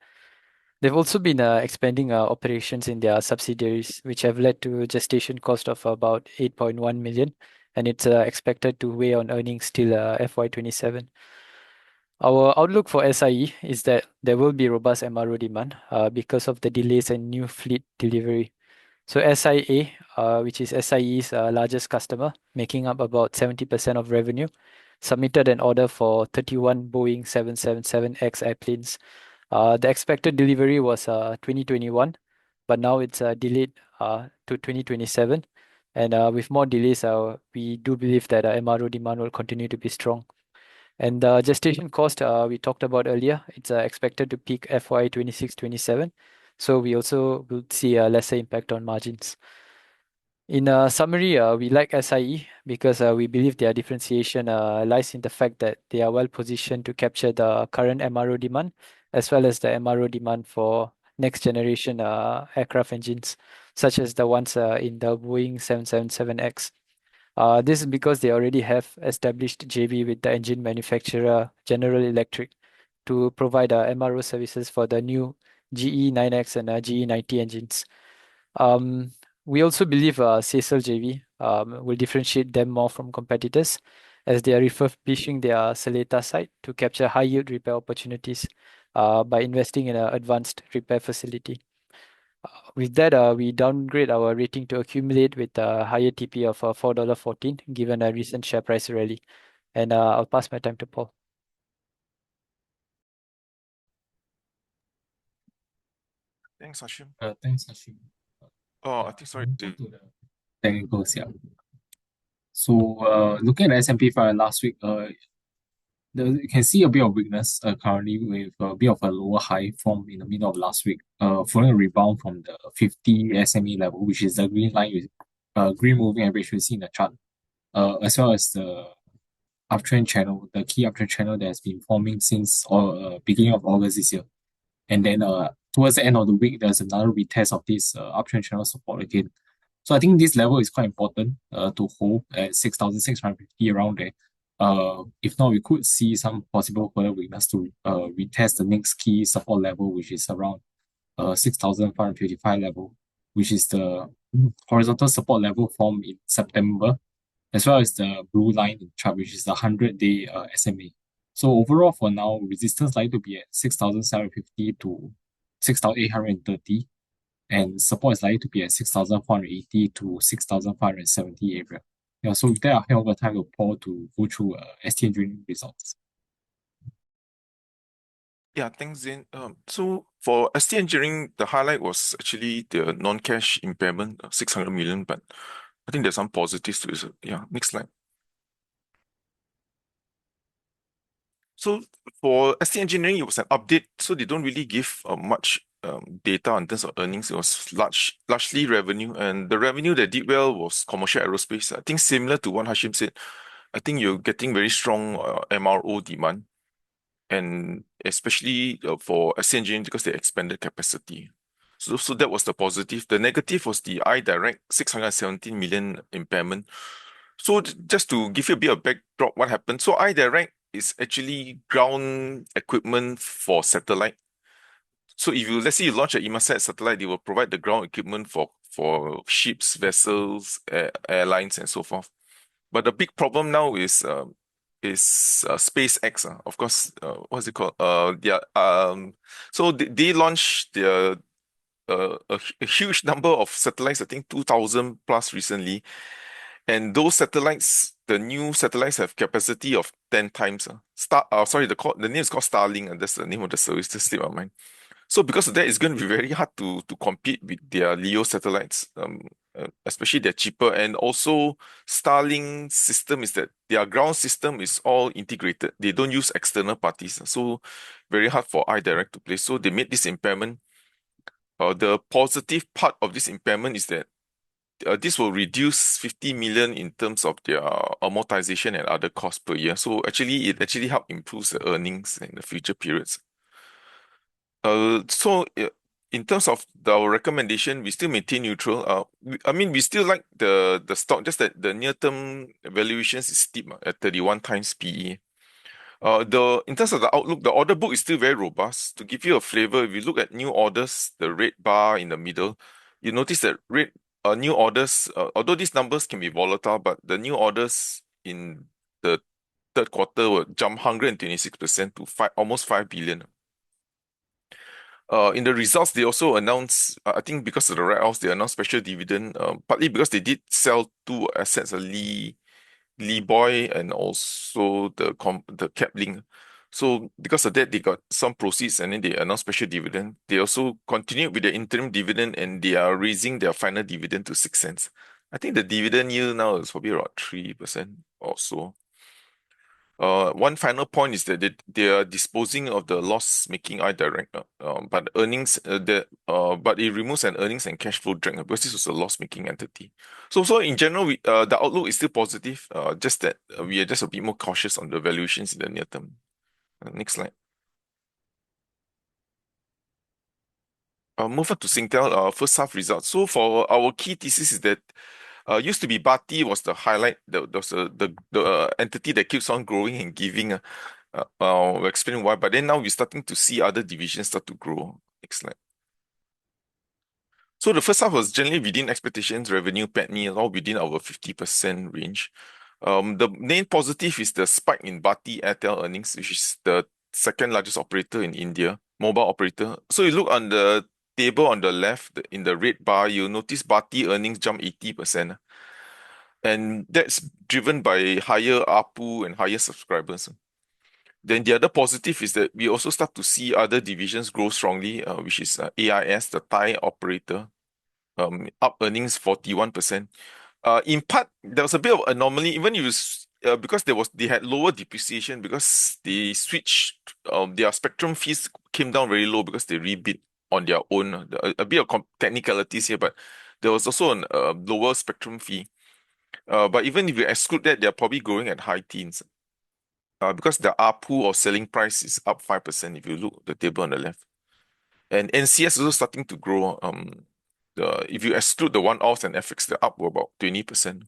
They've also been expanding operations in their subsidiaries, which have led to a gestation cost of about 8.1 million, and it's expected to weigh on earnings till FY27. Our outlook for SIE is that there will be robust MRO demand because of the delays in new fleet delivery. So SIA, which is SIE's largest customer, making up about 70% of revenue, submitted an order for 31 Boeing 777X airplanes. The expected delivery was 2021, but now it's delayed to 2027. And with more delays, we do believe that MRO demand will continue to be strong. And the gestation cost we talked about earlier, it's expected to peak FY 26-27. So we also will see a lesser impact on margins. In summary, we like SIE because we believe their differentiation lies in the fact that they are well positioned to capture the current MRO demand as well as the MRO demand for next generation aircraft engines, such as the ones in the Boeing 777X. This is because they already have established JV with the engine manufacturer General Electric to provide MRO services for the new GE9X and GE90 engines. We also believe Sesel JV will differentiate them more from competitors as they are refurbishing their Seletar site to capture high yield repair opportunities by investing in an advanced repair facility. With that, we downgrade our rating to accumulate with a higher TP of $4.14 given a recent share price rally. And I'll pass my time to Paul.
Thanks, Hashim.
Thanks, Hashim.
I think, sorry.
Go to the technicals, yeah. So looking at S&P 500 last week, you can see a bit of weakness currently with a bit of a lower high formed in the middle of last week, following a rebound from the 50 SME level, which is the green line with green moving average we see in the chart, as well as the uptrend channel, the key uptrend channel that has been forming since beginning of August this year. And then towards the end of the week, there's another retest of this uptrend channel support again. So I think this level is quite important to hold at 6,650 around there. If not, we could see some possible further weakness to retest the next key support level, which is around 6,555 level, which is the horizontal support level formed in September, as well as the blue line in the chart, which is the 100-day SMA. So overall, for now, resistance likely to be at 6,750 to 6,830, and support is likely to be at 6,480 to 6,570 area. Yeah, so with that, I'll hand over time to Paul to go through ST Engineering results.
Yeah, thanks, Zain. So for ST Engineering, the highlight was actually the non-cash impairment, 600 million, but I think there's some positives to it. Yeah, next slide. So for ST Engineering, it was an update, so they don't really give much data in terms of earnings. It was largely revenue, and the revenue that did well was commercial aerospace. I think similar to what Hashim said, I think you're getting very strong MRO demand, and especially for ST Engineering because they expanded capacity. So that was the positive. The negative was the iDirect 617 million impairment. So just to give you a bit of backdrop, what happened? So iDirect is actually ground equipment for satellite. So if let's say you launch an EMASAT satellite, they will provide the ground equipment for ships, vessels, airlines, and so forth. But the big problem now is SpaceX. Of course, what's it called? So they launched a huge number of satellites. I think 2,000 plus recently, and those satellites, the new satellites have capacity of 10 times. The name is called Starlink, and that's the name of the service. Just slip my mind. So because of that, it's going to be very hard to compete with their LEO satellites, especially they're cheaper. And also, Starlink system is that their ground system is all integrated. They don't use external parties, so very hard for iDirect to play. So they made this impairment. The positive part of this impairment is that this will reduce 50 million in terms of their amortization and other costs per year. So it actually help improve the earnings in the future periods. So in terms of our recommendation, we still maintain neutral. We still like the stock, just that the near-term valuations is steep at 31 times PE. In terms of the outlook, the order book is still very robust. To give you a flavor, if you look at new orders, the red bar in the middle, you notice that new orders, although these numbers can be volatile, but the new orders in the third quarter will jump 126% to almost 5 billion. In the results, they also announced, I think because of the write-offs, they announced special dividend, partly because they did sell two assets, Lee Boy and also the Caplink. So because of that, they got some proceeds and then they announced special dividend. They also continued with the interim dividend and they are raising their final dividend to 6 cents. I think the dividend yield now is probably around 3% or so. One final point is that they are disposing of the loss-making iDirect, but it removes an earnings and cash flow drag because this was a loss-making entity. So in general, the outlook is still positive. Just that we are just a bit more cautious on the valuations in the near term. Next slide. Move on to Singtel, first half results. So for our key thesis is that used to be Bati was the highlight, the entity that keeps on growing and giving. We'll explain why, but then now we're starting to see other divisions start to grow. Next slide. So the first half was generally within expectations, revenue, PATMI, all within our 50% range. The main positive is the spike in Bharti Airtel earnings, which is the second largest operator in India, mobile operator. So you look on the table on the left, in the red bar, you'll notice Bharti earnings jump 80%. And that's driven by higher ARPU and higher subscribers. Then the other positive is that we also start to see other divisions grow strongly, which is AIS, the Thai operator, up earnings 41%. In part, there was a bit of anomaly, even because they had lower depreciation because they switched, their spectrum fees came down very low because they rebid on their own. A bit of technicalities here, but there was also a lower spectrum fee. But even if you exclude that, they're probably growing at high teens. Because the ARPU or selling price is up 5% if you look at the table on the left. And NCS is also starting to grow. If you exclude the one-offs and FX, they're up about 20%.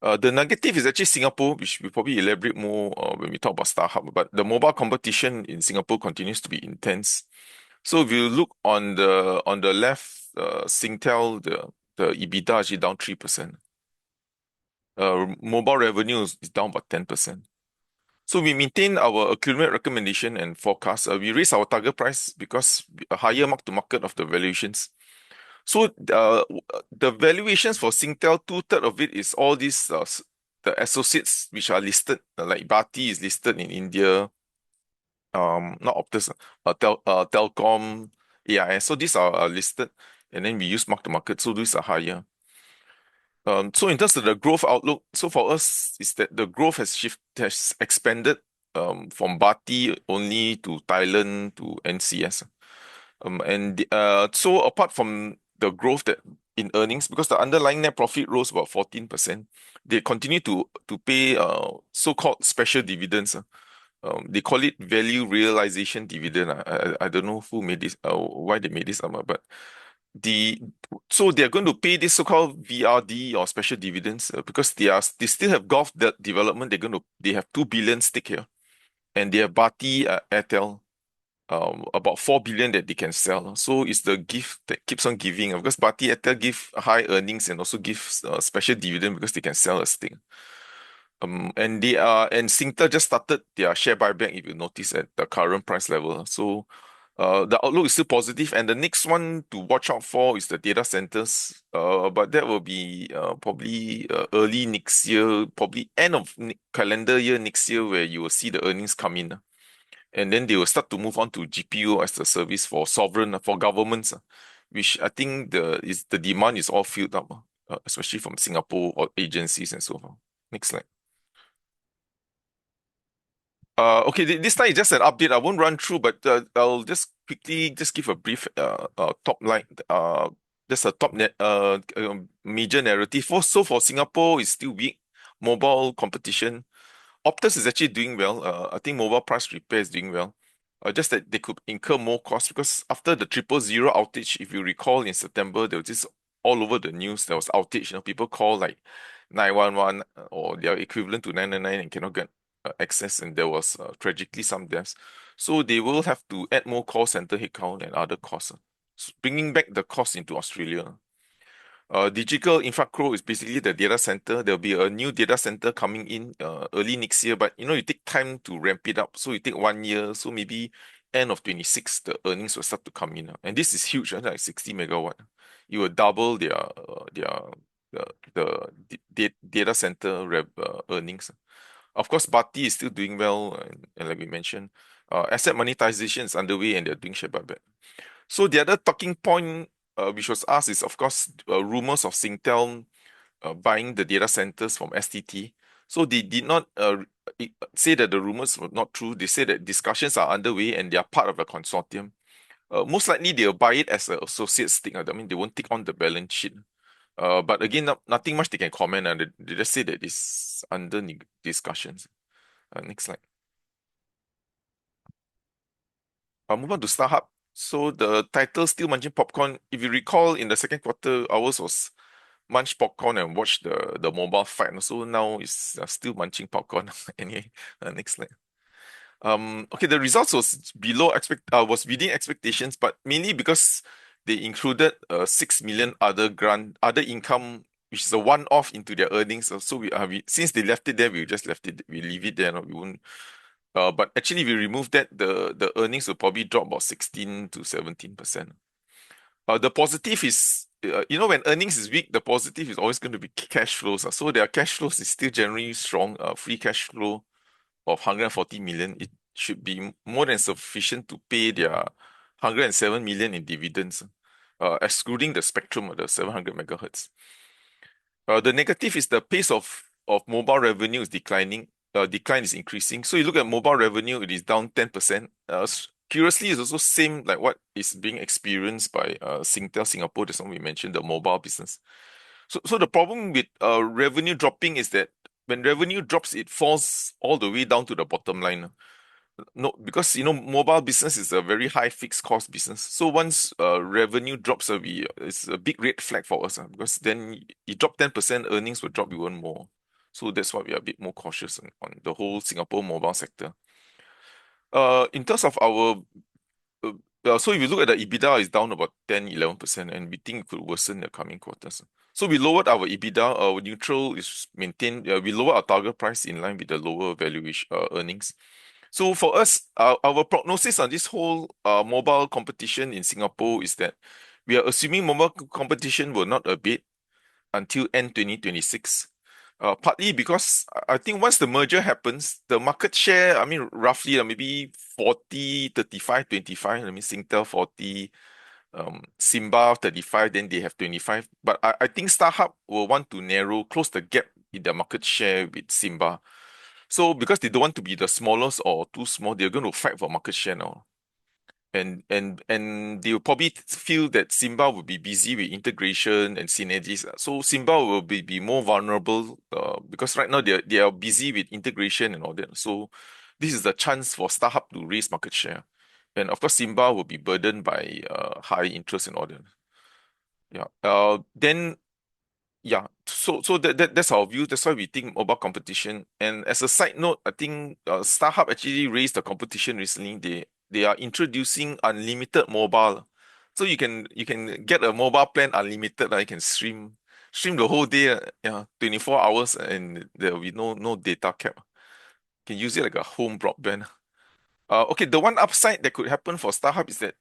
The negative is actually Singapore, which we probably elaborate more when we talk about Starhub. But the mobile competition in Singapore continues to be intense. So if you look on the left, Singtel, the EBITDA is actually down 3%. Mobile revenue is down about 10%. So we maintain our accumulated recommendation and forecast. We raise our target price because a higher mark to market of the valuations. So the valuations for Singtel, 2/3 of it is all these the associates which are listed, like Bharti is listed in India, not Optus, Telcom, AIS. So these are listed, and then we use mark to market. So these are higher. So in terms of the growth outlook, so for us is that the growth has expanded from Bharti only to Thailand to NCS. So apart from the growth that in earnings, because the underlying net profit rose about 14%, they continue to pay so-called special dividends. They call it value realization dividend. I don't know who made this, why they made this, but so they're going to pay this so-called VRD or special dividends because they still have Gulf development. They have 2 billion stake here, and they have Bharti Airtel, about 4 billion that they can sell. So it's the gift that keeps on giving because Bharti Airtel give high earnings and also give special dividend because they can sell a stake. And Singtel just started their share buyback, if you notice, at the current price level. So the outlook is still positive, and the next one to watch out for is the data centers. But that will be probably early next year, probably end of calendar year next year, where you will see the earnings come in. And then they will start to move on to GPU as the service for sovereign, for governments, which I think the demand is all filled up, especially from Singapore or agencies and so forth. Next slide. Okay, this slide is just an update. I won't run through, but I'll just quickly give a brief top line, just a major narrative. So for Singapore, it's still weak. Mobile competition. Optus is actually doing well. I think mobile price repair is doing well. Just that they could incur more costs because after the 000 outage, if you recall in September, there was this all over the news. There was outage. People call like 911 or their equivalent to 999 and cannot get access, and there was tragically some deaths. So they will have to add more call center headcount and other costs, bringing back the cost into Australia. Digital Infra is basically the data center. There'll be a new data center coming in early next year, but you take time to ramp it up. So you take 1 year, so maybe end of 2026, the earnings will start to come in. And this is huge, like 60 megawatt. It will double the data center earnings. Of course, Bharti is still doing well, and like we mentioned, asset monetization is underway and they're doing share buyback. So the other talking point which was asked is, of course, rumors of Singtel buying the data centers from STT. So they did not say that the rumors were not true. They say that discussions are underway and they are part of a consortium. Most likely they'll buy it as an associate stake. I mean, they won't take on the balance sheet. But again, nothing much they can comment on. They just say that it's under discussions. Next slide. I'll move on to Starhub. So the title Still Munching Popcorn. If you recall, in the second quarter, ours was munch popcorn and watch the mobile fight. So now it's still munching popcorn. Anyway, next slide. Okay, the results was within expectations, but mainly because they included 6 million other income, which is a one-off into their earnings. So we since they left it there, we just leave it there. No? We won't. But actually, if we remove that, the earnings will probably drop about 16 to 17%. The positive is, when earnings is weak, the positive is always going to be cash flows. So their cash flows is still generally strong. Free cash flow of 140 million, it should be more than sufficient to pay their 107 million in dividends, excluding the spectrum of the 700 megahertz. The negative is the pace of mobile revenue is declining. Decline is increasing. So you look at mobile revenue, it is down 10%. Curiously, it's also same like what is being experienced by Singtel Singapore. That's what we mentioned, the mobile business. So the problem with revenue dropping is that when revenue drops, it falls all the way down to the bottom line. No, because mobile business is a very high fixed cost business. So once revenue drops, it's a big red flag for us, because then you drop 10%, earnings will drop even more. So that's why we are a bit more cautious on the whole Singapore mobile sector. In terms of our so if you look at the EBITDA, is down about 10-11%, and we think it could worsen in the coming quarters. So we lowered our EBITDA. Our neutral is maintained. We lowered our target price in line with the lower valuation earnings. So for us, our prognosis on this whole mobile competition in Singapore is that we are assuming mobile competition will not abate until end 2026. Partly because I think once the merger happens, the market share, I mean, roughly maybe 40, 35, 25. I mean, Singtel 40, Simba 35, then they have 25. But I think Starhub will want to close the gap in the market share with Simba. So because they don't want to be the smallest or too small, they're going to fight for market share now. And they will probably feel that Simba will be busy with integration and synergies. So Simba will be more vulnerable because right now they are busy with integration and all that. So this is the chance for Starhub to raise market share. And of course, Simba will be burdened by high interest and all that. Yeah. So that's our view. That's why we think mobile competition. And as a side note, I think Starhub actually raised the competition recently. They are introducing unlimited mobile, so you can get a mobile plan unlimited. You can stream the whole day, 24 hours, and there will be no data cap. You can use it like a home broadband. Okay, the one upside that could happen for Starhub is that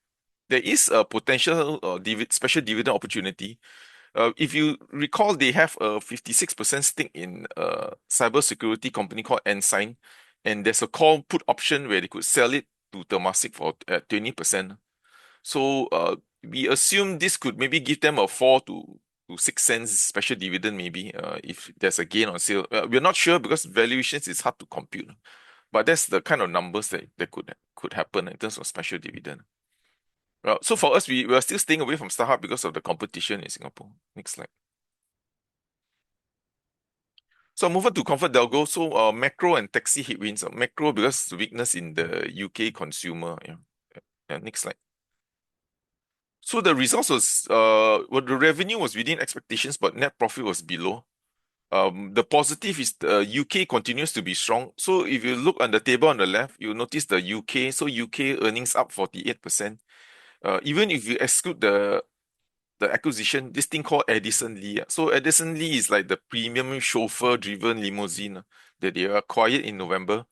there is a potential special dividend opportunity. If you recall, they have a 56% stake in a cybersecurity company called Ensign, and there's a call put option where they could sell it to Temasek for 20%. So we assume this could maybe give them a 4 to 6 cents special dividend, maybe if there's a gain on sale. We're not sure because valuations is hard to compute, but that's the kind of numbers that could happen in terms of special dividend. So for us, we are still staying away from Starhub because of the competition in Singapore. Next slide. So move on to ComfortDelGro. So macro and taxi headwinds. Macro because weakness in the UK consumer. Next slide. So the results was the revenue was within expectations, but net profit was below. The positive is the UK continues to be strong. So if you look on the table on the left, you'll notice the UK. So UK earnings up 48%. Even if you exclude the acquisition, this thing called Edison Lee. So Edison Lee is like the premium chauffeur-driven limousine that they acquired in November.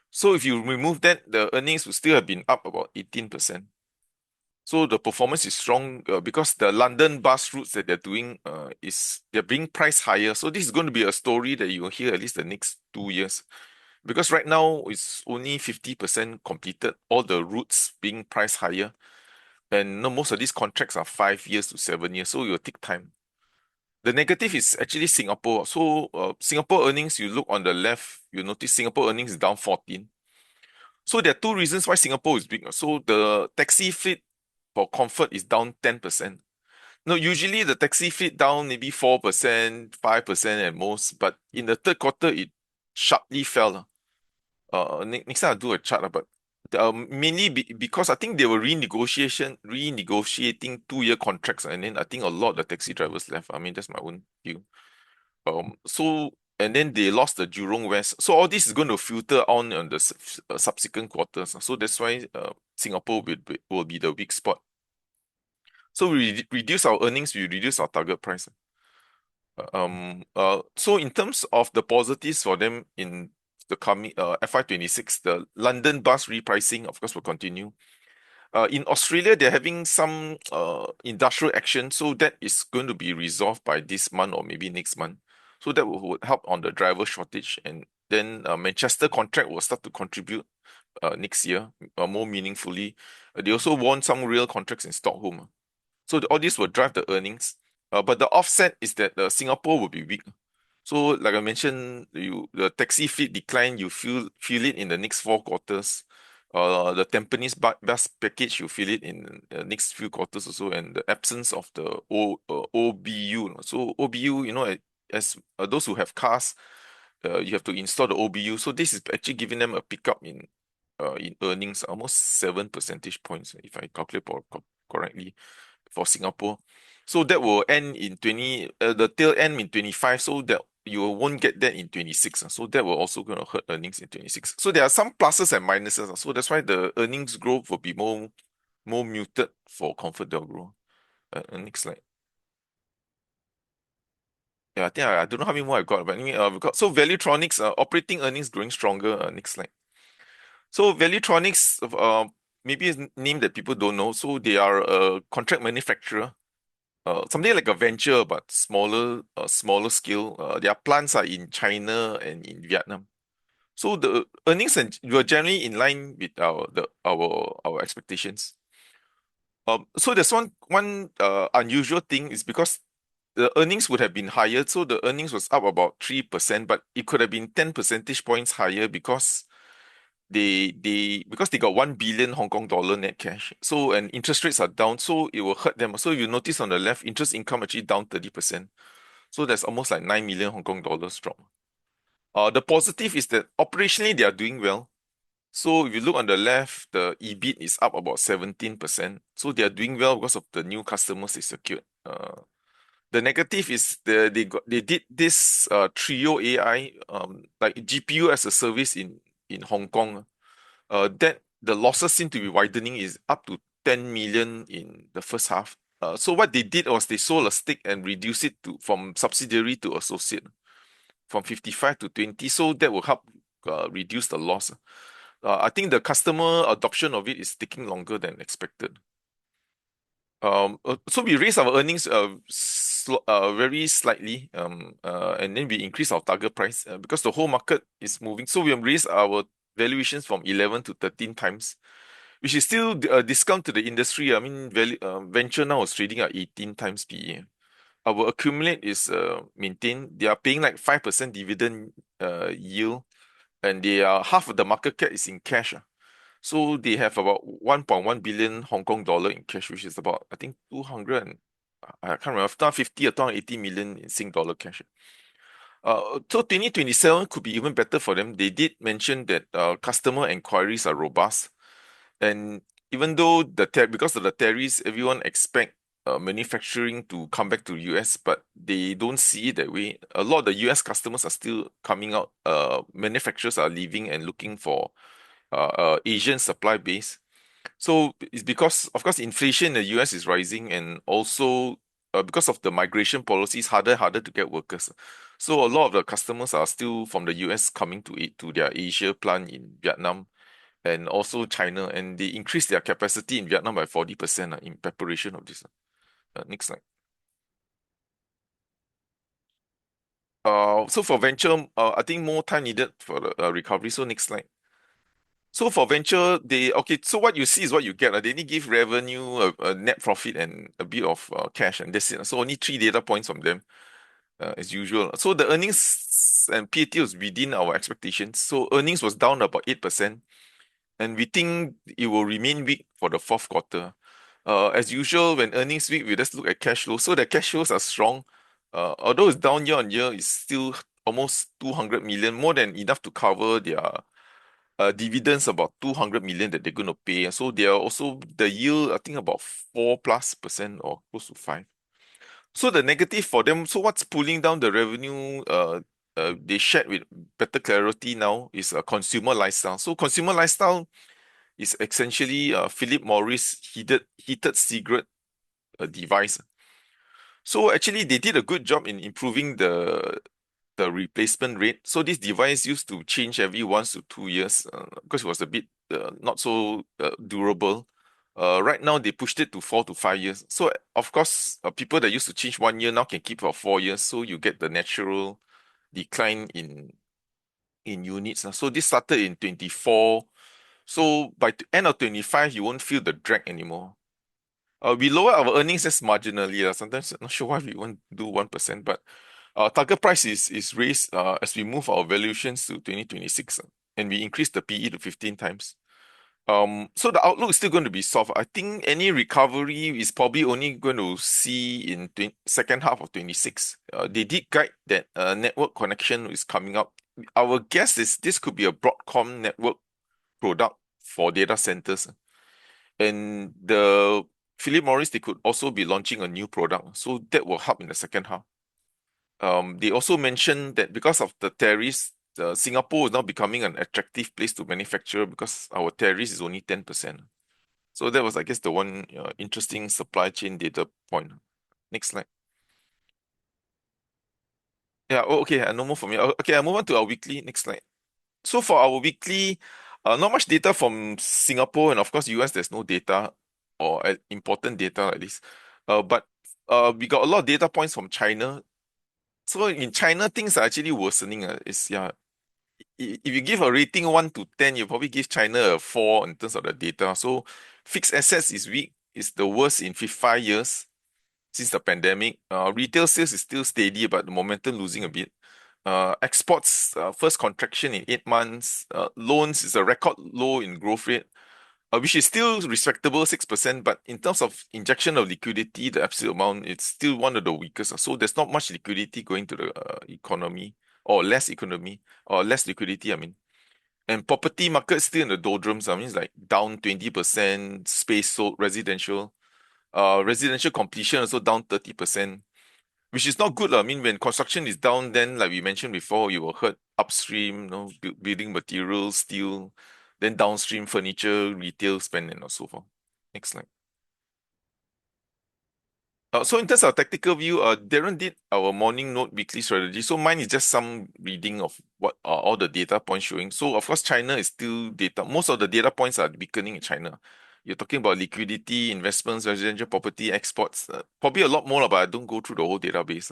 So if you remove that, the earnings will still have been up about 18%. So the performance is strong because the London bus routes that they're doing they're being priced higher. So this is going to be a story that you will hear at least the next 2 years. Because right now it's only 50% completed, all the routes being priced higher. And most of these contracts are 5 years to 7 years, so it will take time. The negative is actually Singapore. So Singapore earnings, you look on the left, you notice Singapore earnings is down 14. So there are two reasons why Singapore is big. So the taxi fleet for Comfort is down 10%. No, usually the taxi fleet down maybe 4%, 5% at most, but in the third quarter it sharply fell. Next time I'll do a chart, but mainly because I think they were renegotiating 2-year contracts, and then I think a lot of the taxi drivers left. I mean, that's my own view. So and then they lost the Jurong West. So all this is going to filter on the subsequent quarters. So that's why Singapore will be the weak spot. So we reduce our earnings, we reduce our target price. So in terms of the positives for them in the coming FY26, the London bus repricing, of course, will continue. In Australia, they're having some industrial action, so that is going to be resolved by this month or maybe next month. So that would help on the driver shortage, and then Manchester contract will start to contribute next year more meaningfully. They also won some real contracts in Stockholm. So all this will drive the earnings. But the offset is that Singapore will be weak. So like I mentioned, the taxi fleet decline, you feel it in the next 4 quarters. The Tampines bus package, you feel it in the next few quarters also, and the absence of the OBU. So OBU, as those who have cars, you have to install the OBU. So this is actually giving them a pickup in earnings, almost 7 percentage points, if I calculate correctly, for Singapore. So that will end in the tail end in 25, so that you won't get that in 26. So that will also going to hurt earnings in 26. So there are some pluses and minuses. So that's why the earnings growth will be more muted for ComfortDelGro. Next slide. Yeah, I think I don't know how many more I got, but anyway, we got Valuetronics operating earnings growing stronger. Next slide. So Valuetronics, maybe a name that people don't know. So they are a contract manufacturer. Something like a venture, but smaller scale. Their plants are in China and in Vietnam. So the earnings were generally in line with our expectations. So there's one unusual thing is because the earnings would have been higher. So the earnings was up about 3%, but it could have been 10 percentage points higher because they got 1 billion Hong Kong dollar net cash. So and interest rates are down, so it will hurt them. So you notice on the left, interest income actually down 30%. So that's almost like 9 million Hong Kong dollars drop. The positive is that operationally they are doing well. So if you look on the left, the EBIT is up about 17%. So they are doing well because of the new customers they secured. The negative is they did this Trio AI, like GPU as a service in Hong Kong. That the losses seem to be widening, is up to 10 million in the first half. So what they did was they sold a stake and reduced it from subsidiary to associate, from 55 to 20. So that will help reduce the loss. I think the customer adoption of it is taking longer than expected. So we raised our earnings very slightly, and then we increased our target price because the whole market is moving. So we have raised our valuations from 11 to 13 times, which is still a discount to the industry. I mean, venture now is trading at 18 times PE. Our accumulate is maintained. They are paying like 5% dividend yield, and they are half of the market cap is in cash. So they have about 1.1 billion Hong Kong dollar in cash, which is about, I think, 200 and I can't remember, 250 or 280 million in Sing dollar cash. So 2027 could be even better for them. They did mention that customer inquiries are robust, and even though because of the tariffs, everyone expect manufacturing to come back to US, but they don't see it that way. A lot of the US customers are still coming out. Manufacturers are leaving and looking for Asian supply base. So it's because, of course, inflation in the US is rising, and also because of the migration policies, harder to get workers. So a lot of the customers are still from the US coming to their Asia plant in Vietnam and also China, and they increased their capacity in Vietnam by 40% in preparation of this. Next slide. So for venture, I think more time needed for the recovery. So next slide. So for venture, so what you see is what you get. They only give revenue, a net profit, and a bit of cash, and that's it. So only 3 data points from them. as usual. So the earnings and PAT was within our expectations. So earnings was down about 8%, and we think it will remain weak for the fourth quarter. As usual, when earnings weak, we just look at cash flow. So the cash flows are strong. Although it's down year on year, it's still almost 200 million, more than enough to cover their dividends, about 200 million that they're going to pay. So they are also the yield, I think about 4+% or close to 5. So the negative for them, so what's pulling down the revenue, they shared with better clarity now, is a consumer lifestyle. So consumer lifestyle is essentially Philip Morris heated cigarette device. So actually they did a good job in improving the replacement rate. So this device used to change every 1 to 2 years because it was a bit not so durable. Right now they pushed it to 4 to 5 years. So of course, people that used to change 1 year now can keep for 4 years. So you get the natural decline in units. So this started in 24. So by the end of 25, you won't feel the drag anymore. We lower our earnings just marginally. Sometimes I'm not sure why we won't do 1%, but target price is raised as we move our valuations to 2026, and we increase the PE to 15 times. So the outlook is still going to be soft. I think any recovery is probably only going to see in second half of 26. They did guide that network connection is coming up. Our guess is this could be a Broadcom network product for data centers. And the Philip Morris, they could also be launching a new product. So that will help in the second half. They also mentioned that because of the tariffs, Singapore is now becoming an attractive place to manufacture because our tariffs is only 10%. So that was, I guess, the one interesting supply chain data point. Next slide. Yeah, okay, no more for me. Okay, I move on to our weekly. Next slide. So for our weekly, not much data from Singapore, and of course, US, there's no data or important data like this. But we got a lot of data points from China. So in China, things are actually worsening. If you give a rating 1 to 10, you probably give China a 4 in terms of the data. So fixed assets is weak. It's the worst in 5 years since the pandemic. Retail sales is still steady, but the momentum losing a bit. Exports, first contraction in 8 months. Loans is a record low in growth rate, which is still respectable 6%, but in terms of injection of liquidity, the absolute amount, it's still one of the weakest. So there's not much liquidity going to the economy, or less liquidity, I mean. And property market still in the doldrums. I mean, it's like down 20%, space sold, residential. Residential completion also down 30%, which is not good. I mean, when construction is down, then like we mentioned before, you will hurt upstream, building materials, steel, then downstream furniture, retail spend, and so forth. Next slide. So in terms of tactical view, Darren did our morning note weekly strategy. So mine is just some reading of what are all the data points showing. So of course, China is still data. Most of the data points are weakening in China. You're talking about liquidity, investments, residential property, exports. Probably a lot more, but I don't go through the whole database.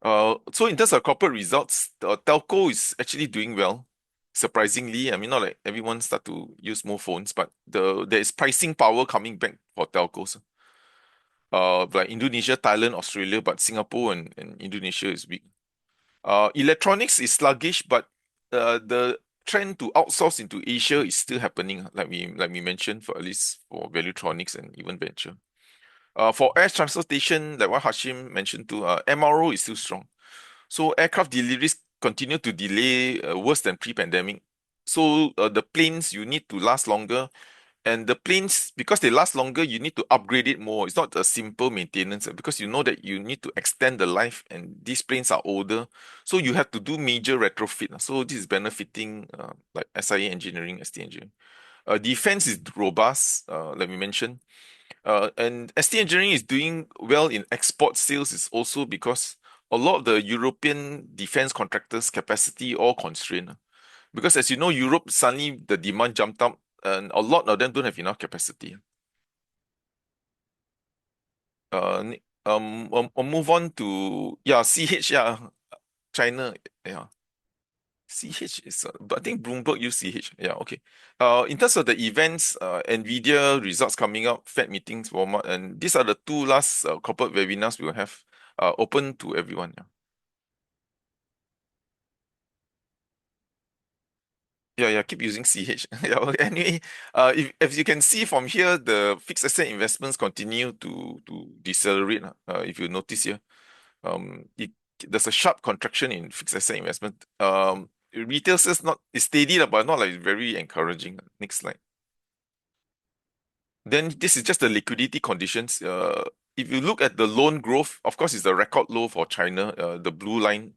So in terms of corporate results, the telco is actually doing well. Surprisingly, I mean, not like everyone start to use more phones, but there is pricing power coming back for telcos. Like Indonesia, Thailand, Australia, but Singapore and Indonesia is weak. Electronics is sluggish, but the trend to outsource into Asia is still happening, like we mentioned, for at least for Valuetronics and even venture. For air transportation, like what Hashim mentioned too, MRO is still strong. So aircraft deliveries continue to delay worse than pre-pandemic. So the planes, you need to last longer. And the planes, because they last longer, you need to upgrade it more. It's not a simple maintenance because you know that you need to extend the life, and these planes are older. So you have to do major retrofit. So this is benefiting like SIA Engineering, STE Engineering. Defense is robust, like we mentioned. And ST Engineering is doing well in export sales is also because a lot of the European defense contractors' capacity all constrained. Because as you know, Europe suddenly the demand jumped up, and a lot of them don't have enough capacity. I'll move on to CH, China, CH is, but I think Bloomberg use CH. Yeah, okay. In terms of the events, NVIDIA results coming up, Fed meetings, Walmart, and these are the two last corporate webinars we will have open to everyone. Yeah. Yeah, keep using CH. Yeah, well, anyway, if you can see from here, the fixed asset investments continue to decelerate. If you notice here, there's a sharp contraction in fixed asset investment. Retail sales not is steady, but not like very encouraging. Next slide. Then this is just the liquidity conditions. If you look at the loan growth, of course, it's the record low for China, the blue line.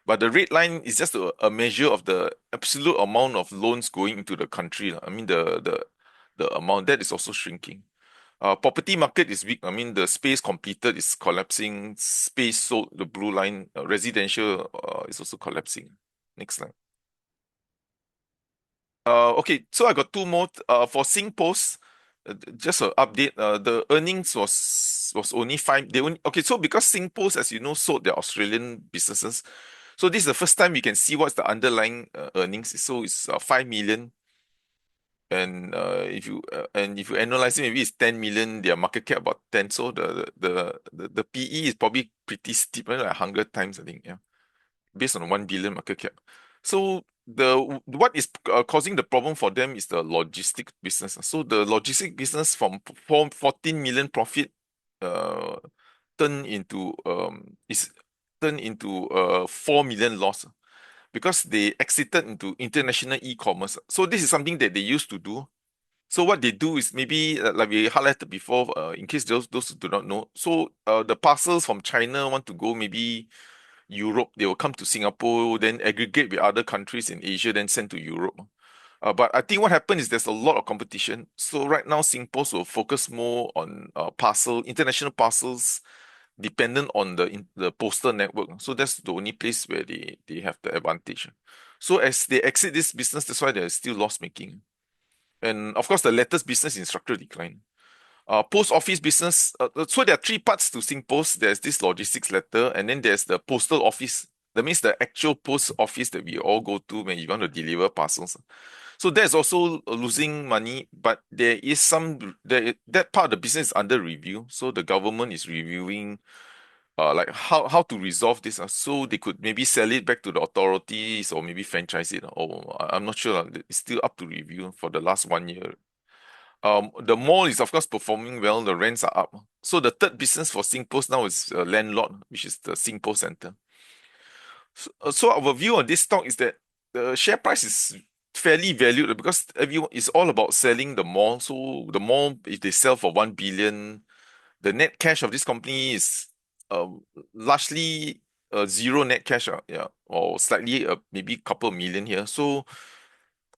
But the red line is just a measure of the absolute amount of loans going into the country. I mean, the amount that is also shrinking. Property market is weak. I mean, the space completed is collapsing. Space sold, the blue line, residential is also collapsing. Next slide. Okay, so I got two more. For SingPost, just an update. The earnings was only five. Okay. So because SingPost, as you know, sold their Australian businesses, so this is the first time we can see what's the underlying earnings. So it's 5 million, and if you analyze it, maybe it's 10 million. Their market cap about 10. So the PE is probably pretty steep, like 100 times, I think. Yeah, based on 1 billion market cap. So what is causing the problem for them is the logistics business. So the logistics business from 14 million profit uh turn into 4 million loss because they exited into international e-commerce. So this is something that they used to do. So what they do is maybe like we highlighted before, in case those who do not know. So the parcels from China want to go maybe Europe, they will come to Singapore, then aggregate with other countries in Asia, then send to Europe. But I think what happened is there's a lot of competition. So right now, Singpost will focus more on international parcels dependent on the postal network. So that's the only place where they have the advantage. So as they exit this business, that's why they're still loss making. And of course, the letters business in structural decline. Post office business. So there are three parts to SingPost. There's this logistics letter, and then there's the postal office. That means the actual post office that we all go to when you want to deliver parcels. So that's also losing money, but there is that part of the business is under review. So the government is reviewing like how to resolve this. So they could maybe sell it back to the authorities or maybe franchise it. Or I'm not sure. It's still up to review for the last 1 year. The mall is of course performing well. The rents are up. So the third business for SingPost now is landlord, which is the SingPost Center. So our view on this stock is that the share price is fairly valued because everyone is all about selling the mall. So the mall, if they sell for 1 billion, the net cash of this company is largely zero net cash, yeah, or slightly maybe couple million here. So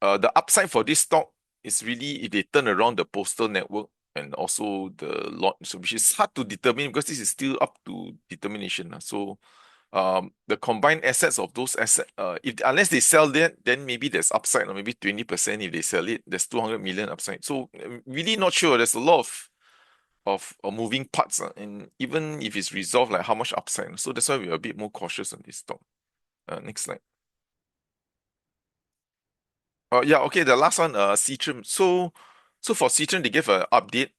the upside for this stock is really if they turn around the postal network and also the lot, so which is hard to determine because this is still up to determination. So the combined assets of those assets, if unless they sell that, then maybe there's upside, or maybe 20% if they sell it, there's 200 million upside. So really not sure. There's a lot of moving parts, and even if it's resolved, like how much upside. So that's why we're a bit more cautious on this stock. Next slide. Yeah, okay, the last one, Citrum. So for Citrum, they gave an update.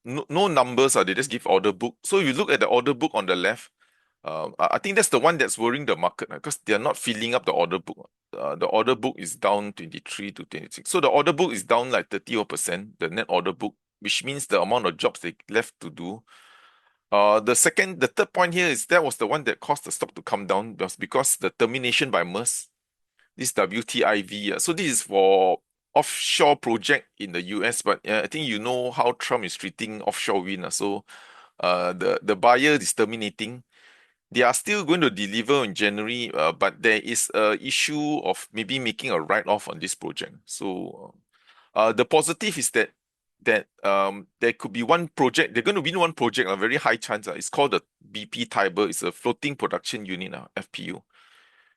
No numbers, they just give order book. So if you look at the order book on the left, I think that's the one that's worrying the market because they're not filling up the order book. The order book is down 23 to 26. So the order book is down like 30%, the net order book, which means the amount of jobs they left to do. The third point here is that was the one that caused the stock to come down because the termination by MERS, this WTIV. So this is for offshore project in the US, but I think you know how Trump is treating offshore wind. So the buyer is terminating. They are still going to deliver in January, but there is a issue of maybe making a write-off on this project. So the positive is that there could be one project. They're going to win one project, a very high chance. It's called the BP Tiber. It's a floating production unit, FPU.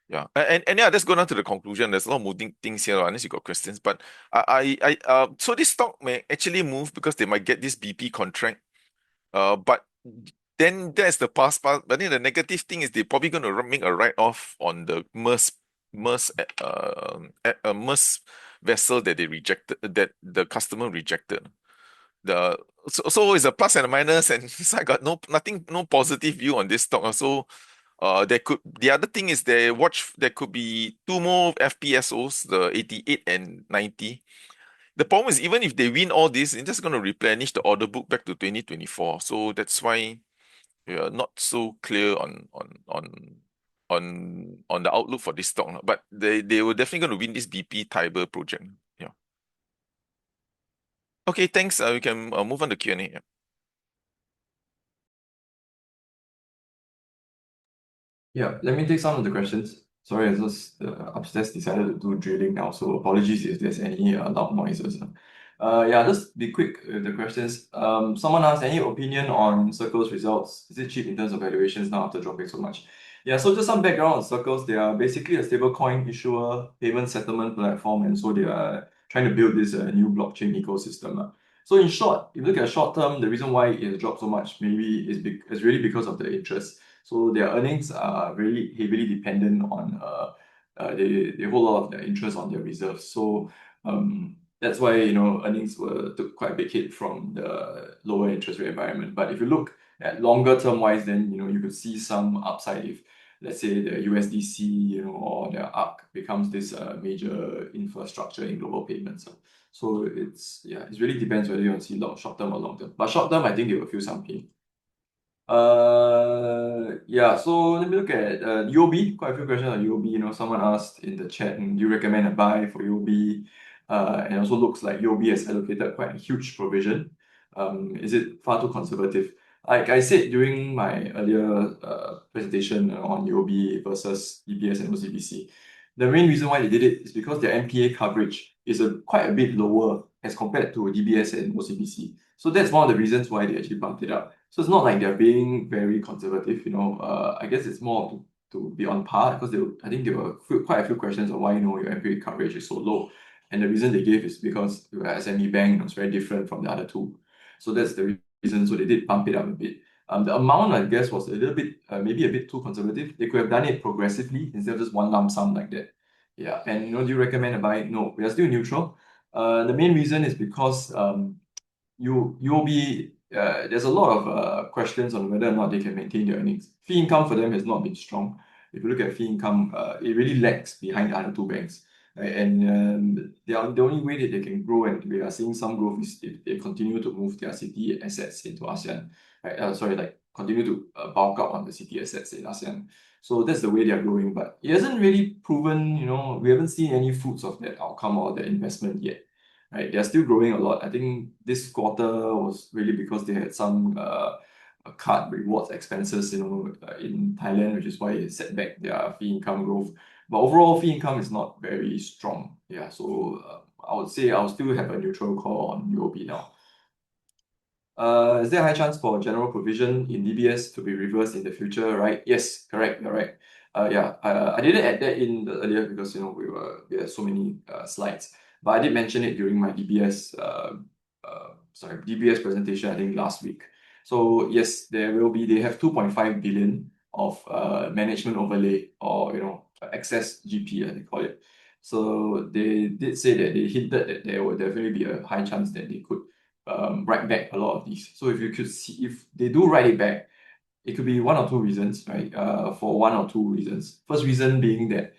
Yeah, and yeah, let's go down to the conclusion. There's a lot of moving things here, unless you got questions. But so this stock may actually move because they might get this BP contract. But then there's the past part. But then the negative thing is they're probably going to make a write-off on the MERS vessel that they rejected, that the customer rejected. So it's a plus and a minus, and so I got no positive view on this stock. So The other thing is there could be two more FPSOs, the 88 and 90. The problem is even if they win all this, it's just going to replenish the order book back to 2024. So that's why we are not so clear on the outlook for this stock. But they were definitely going to win this BP Tiber project. Yeah. Okay, thanks. We can move on to Q&A. Yeah.
Yeah, let me take some of the questions. Sorry, I just upstairs decided to do drilling now, so apologies if there's any loud noises. Yeah, just be quick with the questions. Someone asked, any opinion on Circle's results? Is it cheap in terms of valuations now after dropping so much? Yeah, so just some background on Circles. They are basically a stablecoin issuer, payment settlement platform, and so they are trying to build this new blockchain ecosystem. So in short, if you look at short term, the reason why it has dropped so much maybe is really because of the interest. So their earnings are really heavily dependent on they hold a lot of their interest on their reserves. So that's why earnings took quite a big hit from the lower interest rate environment. But if you look at longer term wise, then you could see some upside if, let's say, the USDC or the ARC becomes this major infrastructure in global payments. So it really depends whether you want to see short term or long term. But short term, I think they will feel some pain. Yeah, so let me look at UOB. Quite a few questions on UOB. Someone asked in the chat, do you recommend a buy for UOB? And also looks like UOB has allocated quite a huge provision. Is it far too conservative? Like I said during my earlier presentation on UOB versus DBS and OCBC, the main reason why they did it is because their NPA coverage is quite a bit lower as compared to DBS and OCBC. So that's one of the reasons why they actually bumped it up. So it's not like they're being very conservative. I guess it's more to be on par, because I think there were quite a few questions on why your NPA coverage is so low. And the reason they gave is because your SME bank was very different from the other two. So that's the reason. So they did bump it up a bit. The amount, I guess, was a little bit, maybe a bit too conservative. They could have done it progressively instead of just one lump sum like that. Yeah, and do you recommend a buy? No, we are still neutral. The main reason is because UOB, there's a lot of questions on whether or not they can maintain their earnings. Fee income for them has not been strong. If you look at fee income, it really lags behind the other two banks. Right? And the only way that they can grow, and we are seeing some growth, is if they continue to move their city assets into ASEAN. Right? Continue to bulk up on the city assets in ASEAN. So that's the way they are growing. But it hasn't really proven, we haven't seen any fruits of that outcome or that investment yet. Right, they're still growing a lot. I think this quarter was really because they had some card rewards expenses, in Thailand, which is why it set back their fee income growth. But overall, fee income is not very strong. Yeah, so I would say I'll still have a neutral call on UOB now. Is there a high chance for general provision in DBS to be reversed in the future? Right? Yes, correct. You're right. Yeah, I didn't add that in earlier because we had so many slides. But I did mention it during my DBS presentation, I think last week. So yes, they have 2.5 billion of management overlay, or excess GP, as they call it. So they did say that they hinted that there would definitely be a high chance that they could write back a lot of these. So if you could see, if they do write it back, it could be one or two reasons, right? For one or two reasons. First reason being that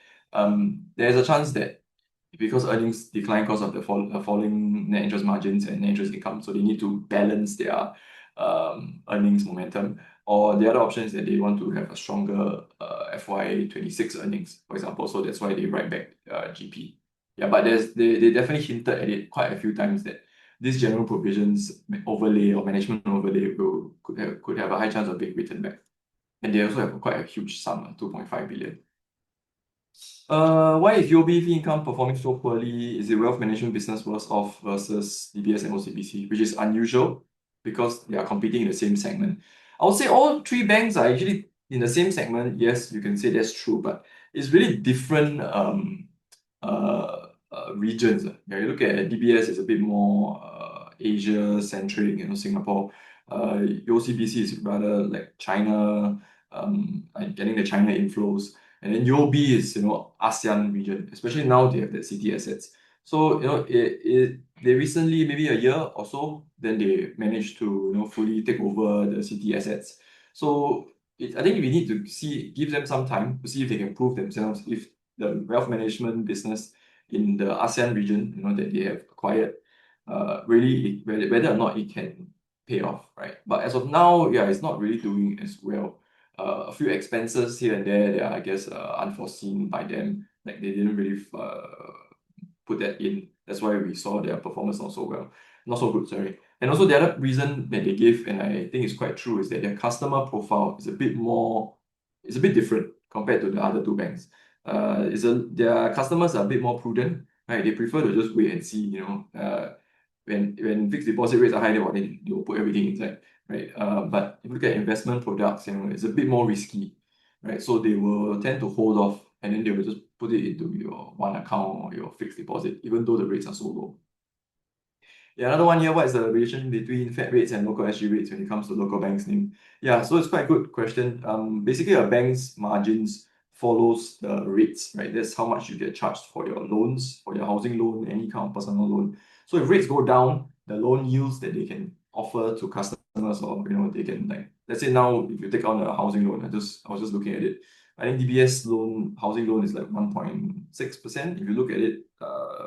there's a chance that because earnings decline because of the falling net interest margins and net interest income, so they need to balance their earnings momentum. Or the other option is that they want to have a stronger FY26 earnings, for example. So that's why they write back GP. Yeah, but they definitely hinted at it quite a few times that this general provisions overlay or management overlay could have a high chance of being written back. And they also have quite a huge sum, 2.5 billion. Why is UOB fee income performing so poorly? Is the wealth management business worse off versus DBS and OCBC, which is unusual because they are competing in the same segment? I would say all three banks are actually in the same segment. Yes, you can say that's true, but it's really different regions. Yeah, you look at DBS, it's a bit more Asia-centric, Singapore. OCBC is rather like China, getting the China inflows. And then UOB is, ASEAN region, especially now they have the city assets. So, they recently, maybe a year or so, then they managed to, fully take over the city assets. So I think we need to give them some time to see if they can prove themselves, if the wealth management business in the ASEAN region, that they have acquired, really whether or not it can pay off, right? But as of now, yeah, it's not really doing as well. A few expenses here and there, they are, I guess, unforeseen by them. Like they didn't really put that in. That's why we saw their performance not so good, sorry. And also the other reason that they give, and I think it's quite true, is that their customer profile is a bit different compared to the other two banks. Their customers are a bit more prudent, right? They prefer to just wait and see, when fixed deposit rates are high, then they'll put everything inside, right? But if you look at investment products, it's a bit more risky, right? So they will tend to hold off, and then they will just put it into your one account or your fixed deposit, even though the rates are so low. Yeah, another one here, what is the relation between Fed rates and local SG rates when it comes to local banks' NIM? Yeah, so it's quite a good question. Basically, a bank's margins follows the rates, right? That's how much you get charged for your loans, for your housing loan, any kind of personal loan. So if rates go down, the loan yields that they can offer to customers, or they can, let's say now if you take on a housing loan, I was just looking at it. I think DBS housing loan is like 1.6%. If you look at it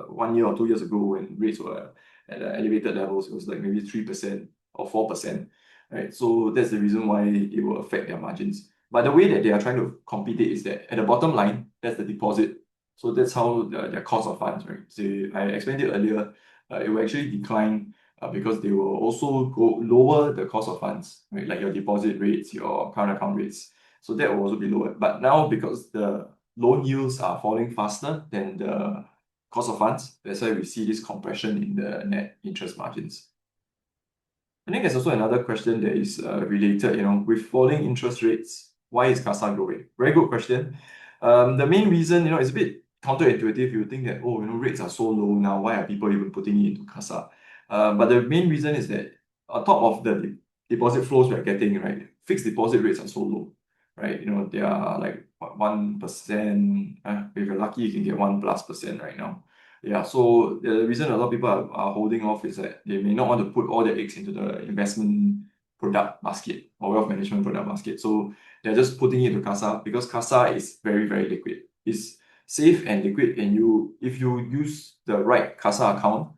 1 year or 2 years ago when rates were at elevated levels, it was like maybe 3% or 4%, right? So that's the reason why it will affect their margins. But the way that they are trying to compete it is that at the bottom line, that's the deposit. So that's how their cost of funds, right? So I explained it earlier, it will actually decline because they will also go lower the cost of funds, right? Like your deposit rates, your current account rates. So that will also be lower. But now because the loan yields are falling faster than the cost of funds, that's why we see this compression in the net interest margins. I think there's also another question that is related, with falling interest rates, why is CASA growing? Very good question. The main reason, it's a bit counterintuitive. You think that, rates are so low now, why are people even putting it into CASA? But the main reason is that on top of the deposit flows we're getting, right, fixed deposit rates are so low, right? They are like 1%. If you're lucky, you can get 1+% right now. Yeah, so the reason a lot of people are holding off is that they may not want to put all their eggs into the investment product basket or wealth management product basket. So they're just putting it into CASA because CASA is very, very liquid. It's safe and liquid, and if you use the right CASA account,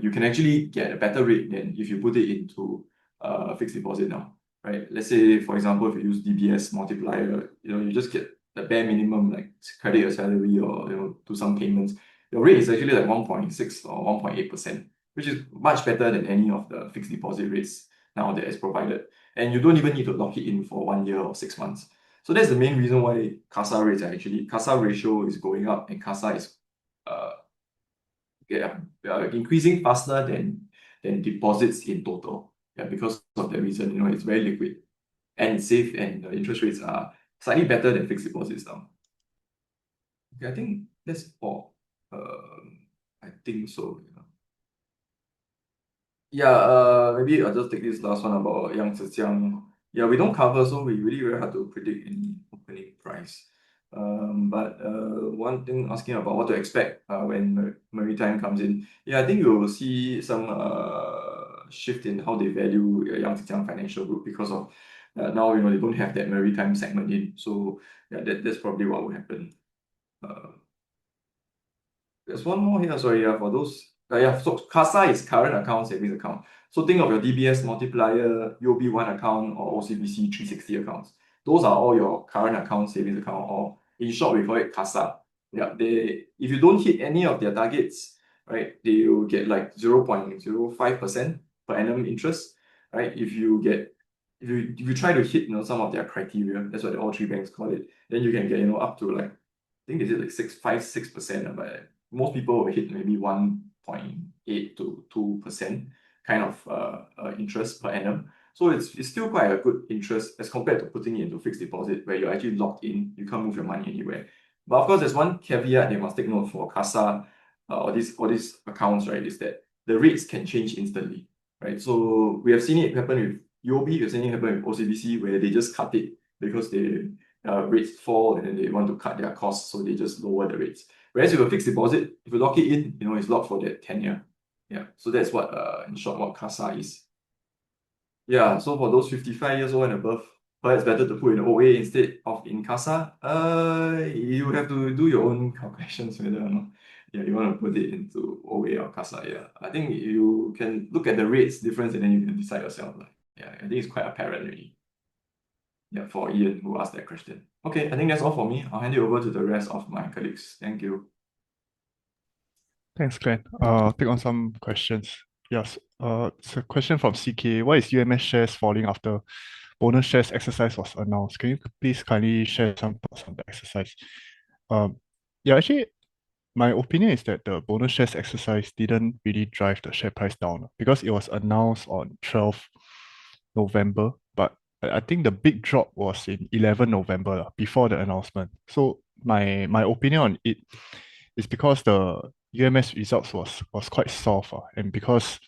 you can actually get a better rate than if you put it into a fixed deposit now, right? Let's say, for example, if you use DBS multiplier, you just get the bare minimum, like credit your salary or do some payments. Your rate is actually like 1.6 or 1.8%, which is much better than any of the fixed deposit rates now that is provided. And you don't even need to lock it in for 1 year or 6 months. So that's the main reason why CASA ratio is going up, and CASA is increasing faster than deposits in total. Yeah, because of that reason, it's very liquid and it's safe, and the interest rates are slightly better than fixed deposits now. Okay, I think that's all. I think so. Yeah, maybe I'll just take this last one about Yang Zhejiang. Yeah, we don't cover, so we really very hard to predict any opening price. But one thing asking about what to expect when maritime comes in. Yeah, I think we will see some shift in how they value Yang Zhejiang Financial Group because of now they don't have that maritime segment in. So yeah, that's probably what will happen. There's one more here, sorry, for those. So CASA is current account, savings account. So think of your DBS multiplier, UOB One account, or OCBC 360 accounts. Those are all your current account, savings account, or in short, we call it CASA. Yeah, if you don't hit any of their targets, right, they will get like 0.05% per annum interest, right? If you try to hit some of their criteria, that's what all three banks call it, then you can get up to like, I think they did like 6%, but most people will hit maybe 1.8 to 2% kind of interest per annum. So it's still quite a good interest as compared to putting it into fixed deposit where you're actually locked in, you can't move your money anywhere. But of course, there's one caveat they must take note for CASA or these accounts, right, is that the rates can change instantly, right? So we have seen it happen with UOB, we've seen it happen with OCBC where they just cut it because they rates fall and then they want to cut their costs, so they just lower the rates. Whereas with a fixed deposit, if you lock it in, it's locked for that tenure. Yeah, so that's what in short what CASA is. Yeah, so for those 55 years old and above, perhaps better to put in OA instead of in CASA. You have to do your own calculations whether or not you want to put it into OA or CASA. Yeah, I think you can look at the rates difference and then you can decide yourself. I think it's quite apparent really. Yeah, for Ian who asked that question. Okay, I think that's all for me. I'll hand it over to the rest of my colleagues. Thank you.
Thanks, Glenn. I'll take on some questions. Yes. It's a question from CK. Why is UMS shares falling after bonus shares exercise was announced? Can you please kindly share some thoughts on the exercise? Actually, my opinion is that the bonus shares exercise didn't really drive the share price down because it was announced on 12th November, but I think the big drop was in 11 November before the announcement. So my opinion on it is because the UMS results was quite soft, and because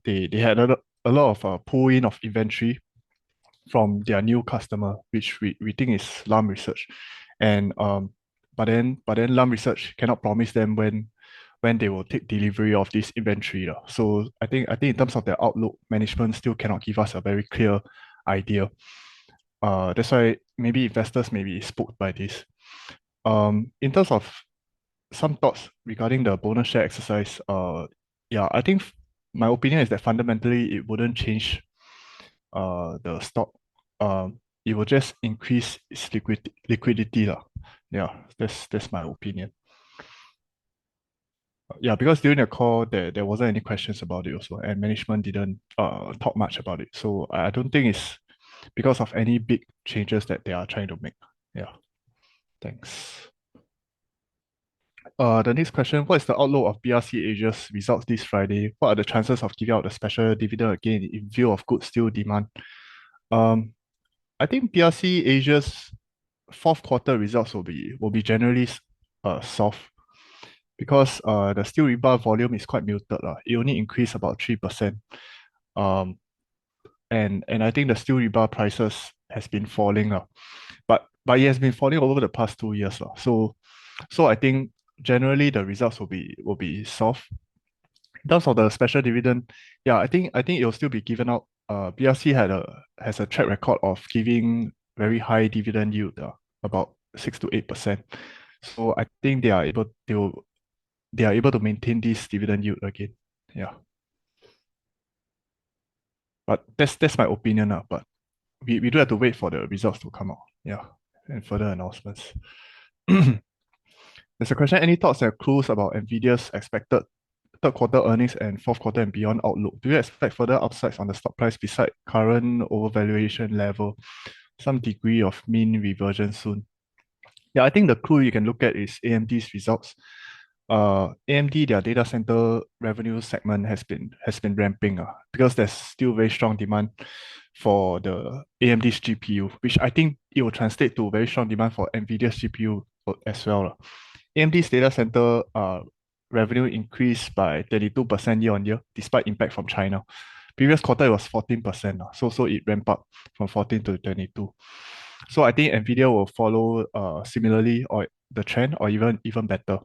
they had a lot of pull in of inventory from their new customer, which we think is Lam Research, and but then Lam Research cannot promise them when they will take delivery of this inventory. So I think in terms of their outlook, management still cannot give us a very clear idea. That's why maybe investors may be spooked by this. In terms of some thoughts regarding the bonus share exercise, I think my opinion is that fundamentally it wouldn't change the stock. It will just increase its liquidity. Yeah, that's my opinion. Because during the call there wasn't any questions about it also, and management didn't talk much about it. So I don't think it's because of any big changes that they are trying to make. Yeah. Thanks. The next question, what is the outlook of BRC Asia's results this Friday? What are the chances of giving out the special dividend again in view of good steel demand? I think BRC Asia's fourth quarter results will be generally soft because the steel rebar volume is quite muted. It only increased about 3%. And I think the steel rebar prices has been falling. But it has been falling over the past 2 years. So I think generally the results will be soft. In terms of the special dividend, I think it will still be given out. BRC has a track record of giving very high dividend yield, about 6 to 8%. So I think they are able to maintain this dividend yield again. Yeah. But that's my opinion. But we do have to wait for the results to come out. Yeah. And further announcements. There's a question. Any thoughts or clues about Nvidia's expected third quarter earnings and fourth quarter and beyond outlook? Do you expect further upsides on the stock price beside current overvaluation level? Some degree of mean reversion soon. I think the clue you can look at is AMD's results. AMD, their data center revenue segment has been ramping because there's still very strong demand for the AMD's GPU, which I think it will translate to very strong demand for Nvidia's GPU as well. AMD's data center revenue increased by 32% year on year, despite impact from China. Previous quarter it was 14%, so it ramped up from 14 to 22. So I think Nvidia will follow similarly or the trend or even better.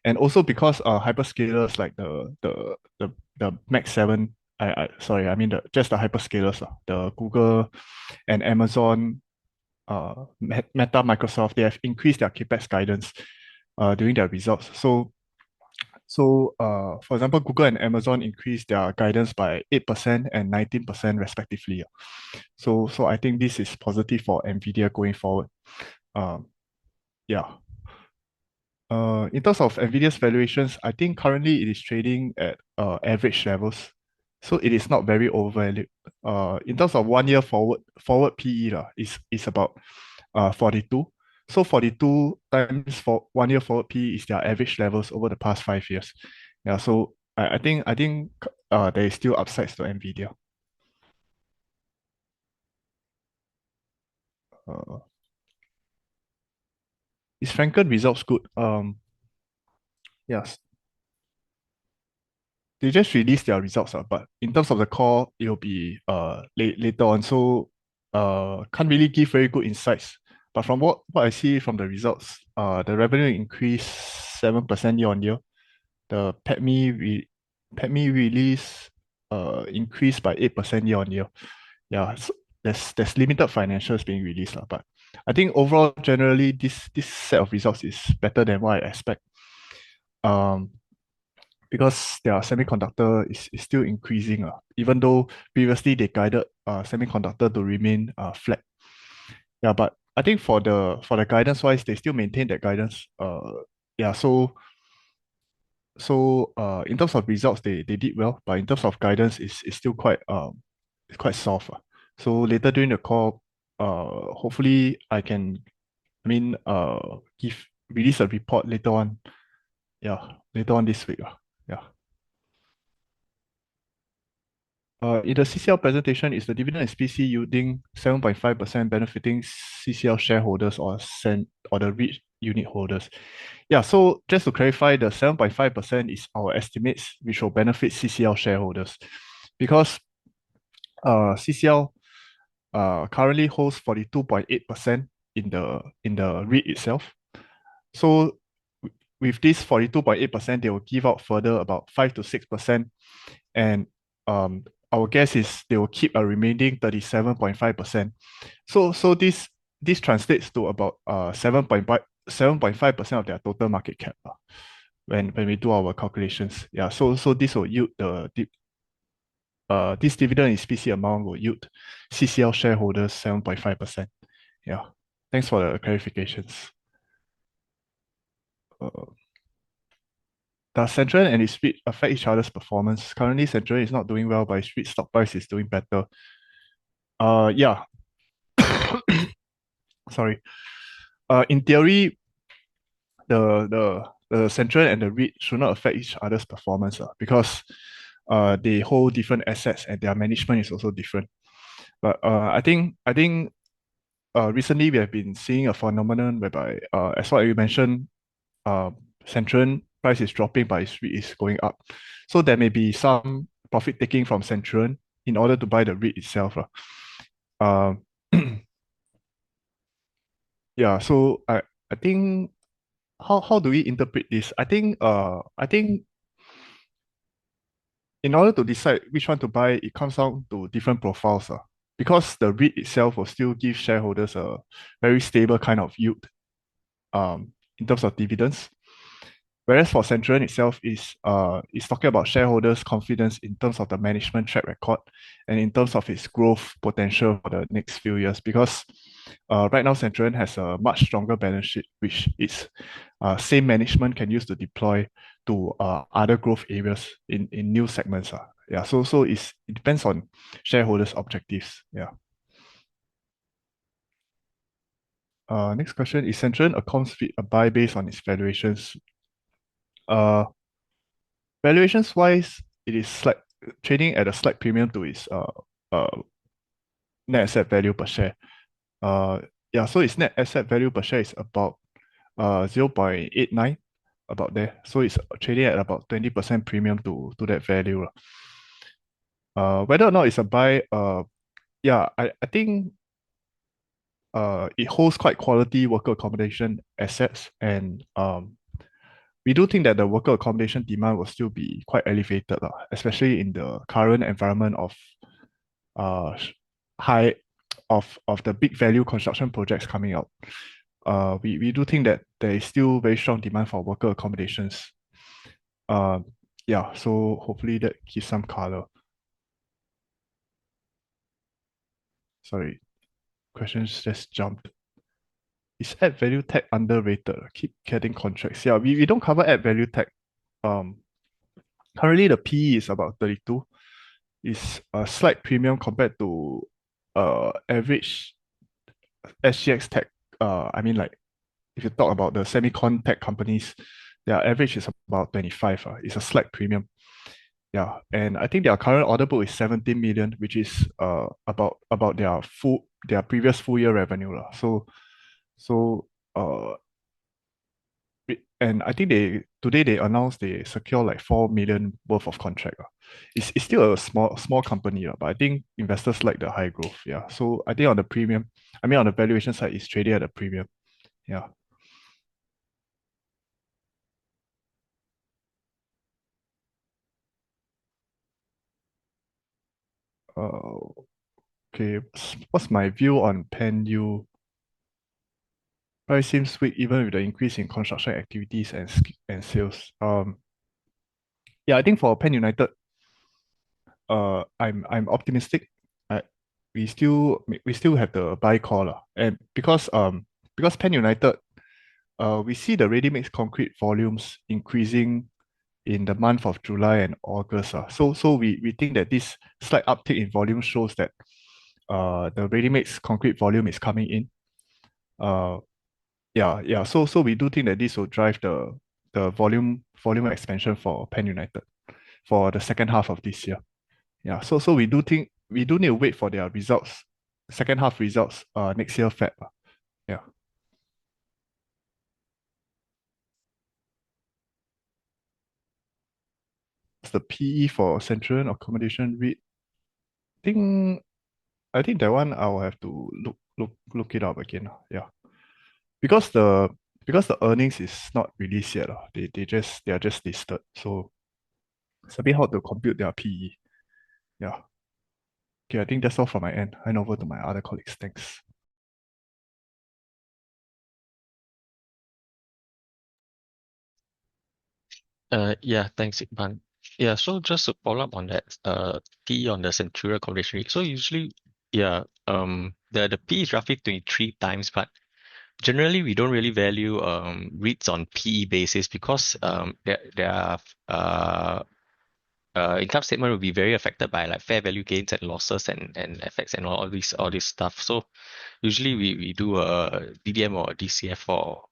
And also because hyperscalers like the Max 7, I mean just the hyperscalers, the Google and Amazon, Meta, Microsoft, they have increased their CapEx guidance during their results. So for example, Google and Amazon increased their guidance by 8% and 19% respectively. So I think this is positive for Nvidia going forward. In terms of Nvidia's valuations, I think currently it is trading at average levels. So it is not very overvalued. In terms of 1 year forward PE is about 42. So 42 times for 1 year forward PE is their average levels over the past 5 years. So I think there is still upsides to Nvidia. Is Franken results good? Yes. They just released their results, but in terms of the call, it will be later on. So can't really give very good insights. But from what I see from the results, the revenue increased 7% year on year. The PATMI release increased by 8% year on year. there's limited financials being released, but I think overall, generally, this set of results is better than what I expect. Because their semiconductor is still increasing, even though previously they guided semiconductor to remain flat. Yeah, but I think for the guidance wise, they still maintain that guidance. Yeah, so in terms of results, they did well, but in terms of guidance, is still it's quite soft. So later during the call, hopefully I can, give release a report later on. Yeah, later on this week. Yeah. In the CCL presentation, is the dividend is specie yielding 7.5%, benefiting CCL shareholders or the REIT unit holders. Yeah, so just to clarify, the 7.5% is our estimates, which will benefit CCL shareholders, because CCL currently holds 42.8% in the REIT itself. So with this 42.8%, they will give out further about 5 to 6%, and our guess is they will keep a remaining 37.5%. So this translates to about 7.5% of their total market cap when we do our calculations. Yeah, so this will yield this dividend in specie amount will yield CCL shareholders 7.5%. Yeah. Thanks for the clarifications. Does Centurion and its REIT affect each other's performance? Currently, Centurion is not doing well, but its REIT stock price is doing better. Yeah. Sorry. In theory, the Centurion and the REIT should not affect each other's performance because they hold different assets and their management is also different. But I think recently we have been seeing a phenomenon whereby, as what you mentioned, Centurion price is dropping, but its REIT is going up. So there may be some profit taking from Centurion in order to buy the REIT itself. Yeah, so I think how do we interpret this? I think in order to decide which one to buy, it comes down to different profiles. Because the REIT itself will still give shareholders a very stable kind of yield in terms of dividends. Whereas for Centurion itself is talking about shareholders' confidence in terms of the management track record and in terms of its growth potential for the next few years. Because right now Centurion has a much stronger balance sheet, which its same management can use to deploy to other growth areas in new segments. Yeah, so it depends on shareholders' objectives. Yeah. Next question, is Centurion accounts fit a buy based on its valuations? Valuations wise, it is trading at a slight premium to its net asset value per share. Yeah, so its net asset value per share is about 0.89, about there. So it's trading at about 20% premium to that value. Whether or not it's a buy, yeah, I think it holds quite quality worker accommodation assets, and we do think that the worker accommodation demand will still be quite elevated, especially in the current environment of high of the big value construction projects coming out. We do think that there is still very strong demand for worker accommodations. Yeah, so hopefully that gives some color. Sorry, questions just jumped. Is add value tech underrated? Keep getting contracts. Yeah, we don't cover add value tech. Currently the PE is about 32. Is a slight premium compared to average SGX tech. I mean, like if you talk about the semicon tech companies, their average is about 25. It's a slight premium. Yeah, and I think their current order book is 17 million, which is about their previous full year revenue. And I think today they announced they secure like 4 million worth of contract. It's still a small company, but I think investors like the high growth. Yeah. So I think on the valuation side, it's trading at a premium. Yeah. Okay, what's my view on PenU? Price seems weak even with the increase in construction activities and sales. Yeah, I think for Pen United, I'm optimistic. I, we still have the buy call lah. And because Pen United, we see the ready-mix concrete volumes increasing in the month of July and August. So we think that this slight uptick in volume shows that the ready-mix concrete volume is coming in. Yeah. So we do think that this will drive the volume expansion for Pen United for the second half of this year. Yeah. So we do think we do need to wait for their results, second half results next year Feb. Yeah. It's the PE for Centurion accommodation REIT. I think that one I'll have to look it up again. Yeah. Because the earnings is not released yet. They are just listed. So it's a bit hard to compute their PE. Yeah. Okay, I think that's all from my end. Hand over to my other colleagues. Thanks.
Yeah, thanks, Iqbal. Yeah, so just to follow up on that, PE on the Centurion accommodation rate. So usually, yeah, the PE is roughly 23 times, but generally we don't really value REITs on PE basis because their income statement will be very affected by like fair value gains and losses and effects and all this stuff. So usually we do a DDM or a DCF or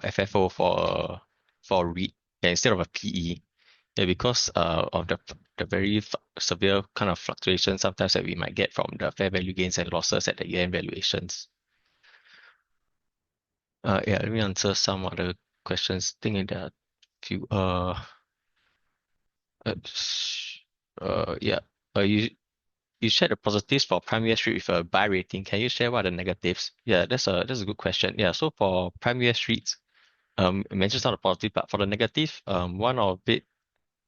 FFO for REIT, yeah, instead of a PE. Yeah, because of the very severe kind of fluctuation sometimes that we might get from the fair value gains and losses at the year-end valuations. Yeah, let me answer some other questions. Thinking that few yeah. You shared the positives for Prime US REIT with a buy rating. Can you share what are the negatives? Yeah, that's a good question. Yeah, so for Prime US REITs, it mentions not the positive, but for the negative, one of it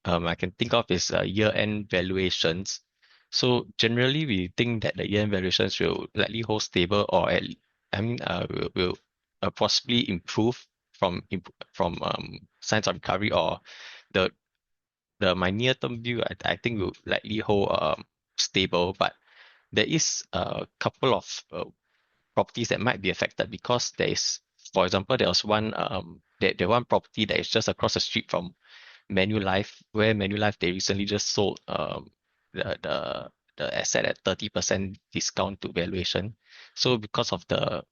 I can think of is year-end valuations. So generally, we think that the year-end valuations will likely hold stable or will possibly improve from signs of recovery, or the my near-term view, I think will likely hold stable, but there is a couple of properties that might be affected because there is, for example, there was one the one property that is just across the street from Manulife, where Manulife they recently just sold the asset at 30% discount to valuation. So because of the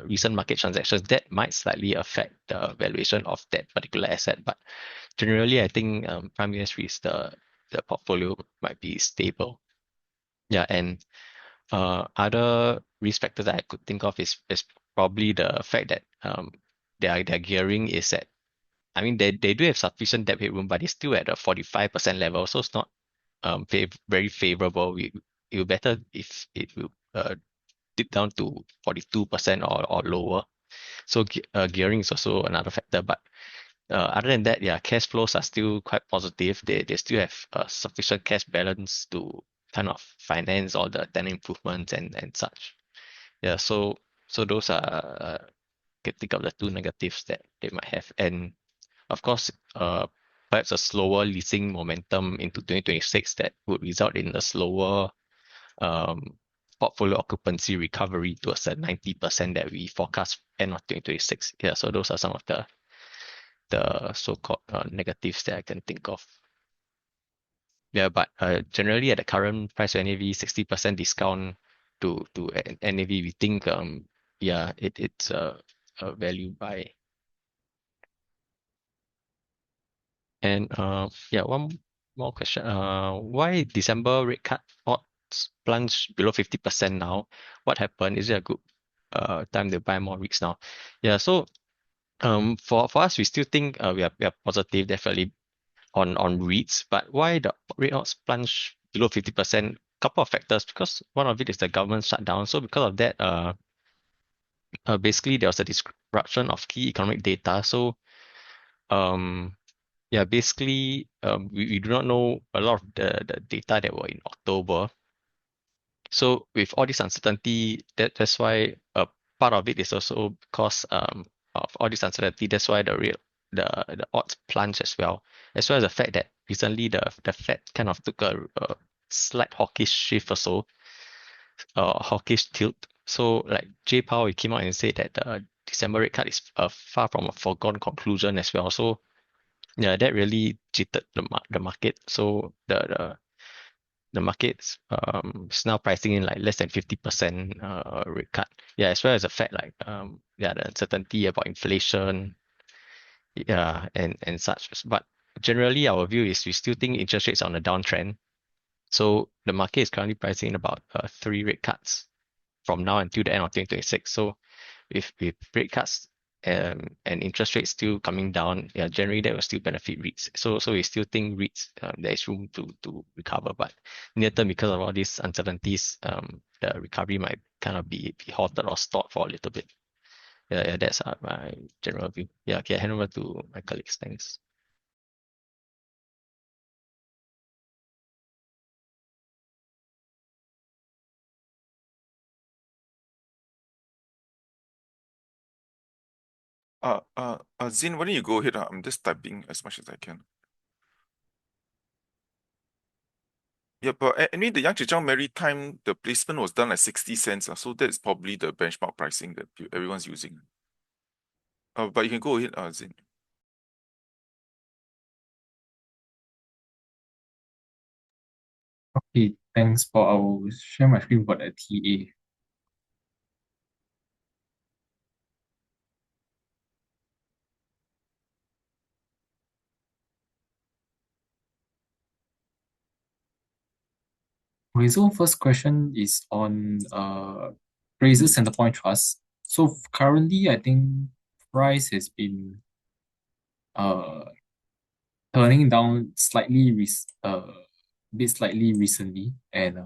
recent market transactions, that might slightly affect the valuation of that particular asset. But generally, I think Prime US REITs, the portfolio might be stable. Yeah, and other risk factors that I could think of is probably the fact that their gearing is at, I mean, they do have sufficient debt headroom, but it's still at a 45% level, so it's not very favorable. It will better if it will dip down to 42% or lower. So gearing is also another factor. But other than that, yeah, cash flows are still quite positive. They still have sufficient cash balance to kind of finance all the tenant improvements and such. Yeah, so those are can think of the two negatives that they might have. And of course, perhaps a slower leasing momentum into 2026 that would result in a slower portfolio occupancy recovery towards the 90% that we forecast end of 2026. Yeah, so those are some of the so-called negatives that I can think of. Yeah, but generally at the current price to NAV, 60% discount to NAV, we think yeah, it's a value buy. And yeah, one more question. Why December rate cut odds plunged below 50% now? What happened? Is it a good time to buy more REITs now? Yeah, so for us, we still think we are positive definitely on REITs, but why the rate odds plunged below 50%? Couple of factors, because one of it is the government shutdown. So because of that, basically there was a disruption of key economic data. So yeah, basically we do not know a lot of the data that were in October. So with all this uncertainty, that's why part of it is also because of all this uncertainty. That's why the odds plunge as well as the fact that recently the Fed kind of took a slight hawkish shift or so, hawkish tilt. So like Jay Powell, he came out and said that the December rate cut is far from a foregone conclusion as well. So yeah, that really jittered the market. So the market's is now pricing in like less than 50% rate cut. Yeah, as well as the fact like the uncertainty about inflation, yeah, and such. But generally our view is we still think interest rates are on a downtrend. So the market is currently pricing in about 3 rate cuts from now until the end of 2026. So with rate cuts and interest rates still coming down, yeah, generally that will still benefit REITs. So we still think REITs there is room to recover, but near term because of all these uncertainties, the recovery might kind of be halted or stalled for a little bit. Yeah, that's my general view. Yeah, okay, I hand over to my colleagues. Thanks.
Zin, why don't you go ahead? I'm just typing as much as I can. Yeah, but anyway, the Yangzhejiang Maritime, the placement was done at 60 cents. So that's probably the benchmark pricing that everyone's using. But you can go ahead, Zin.
Okay, thanks, Paul. I will share my screen for the TA. Okay, so first question is on Fraser Centrepoint Trust. So currently, I think price has been turning down slightly bit slightly recently, and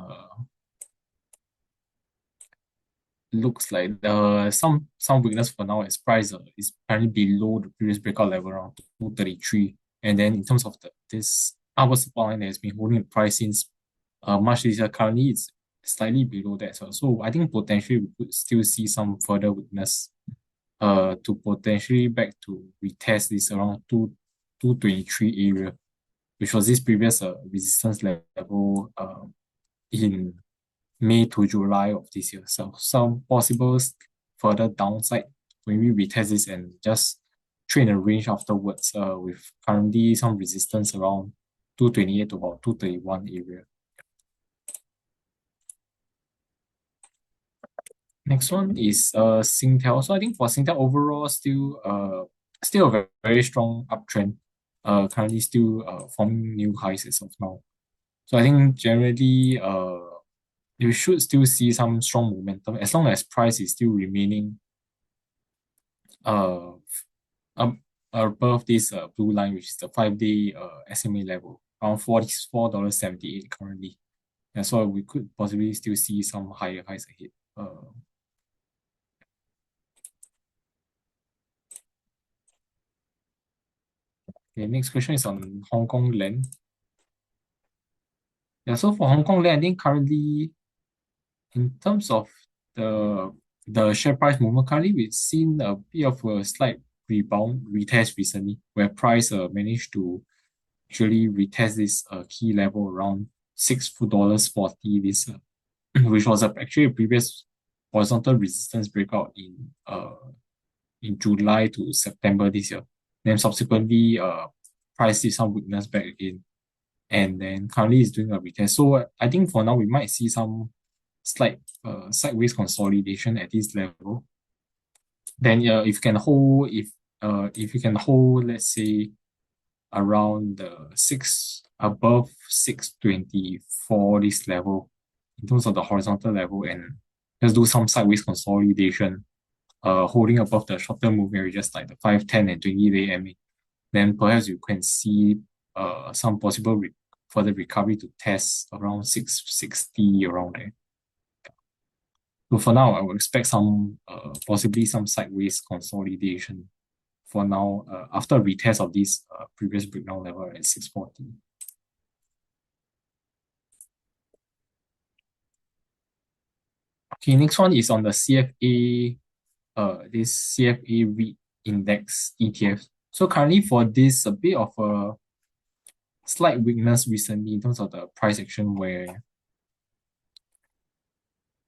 looks like some weakness for now as price is currently below the previous breakout level around 233. And then in terms of this upward supply line that has been holding the price since March this year, currently it's slightly below that. So I think potentially we could still see some further weakness to potentially back to retest this around 223 area, which was this previous resistance level in May to July of this year. So some possible further downside when we retest this and just trade in a range afterwards with currently some resistance around 228 to about 231 area. Next one is Singtel. So I think for Singtel overall still a very, very strong uptrend. Currently still forming new highs as of now. So I think generally you should still see some strong momentum as long as price is still remaining uh above this blue line, which is the 5-day SMA level, around $44.78 currently. Yeah, so we could possibly still see some higher highs ahead. Okay, next question is on Hong Kong land. Yeah, so for Hong Kong land, I think currently in terms of the share price movement, currently we've seen a bit of a slight rebound retest recently, where price managed to actually retest this key level around $6.40 this which was actually a previous horizontal resistance breakout in July to September this year. Then subsequently price did some weakness back again, and then currently is doing a retest. So I think for now we might see some slight sideways consolidation at this level. Then if you can hold let's say around the above 624 this level in terms of the horizontal level, and just do some sideways consolidation holding above the short-term moving averages like the 5, 10 and 20-day MA, then perhaps you can see some possible further recovery to test around 660 around there. So for now, I would expect some possibly some sideways consolidation for now after a retest of this previous breakdown level at 640. Okay, next one is on the CFA, this CFA REIT index ETF. So currently for this, a bit of a slight weakness recently in terms of the price action where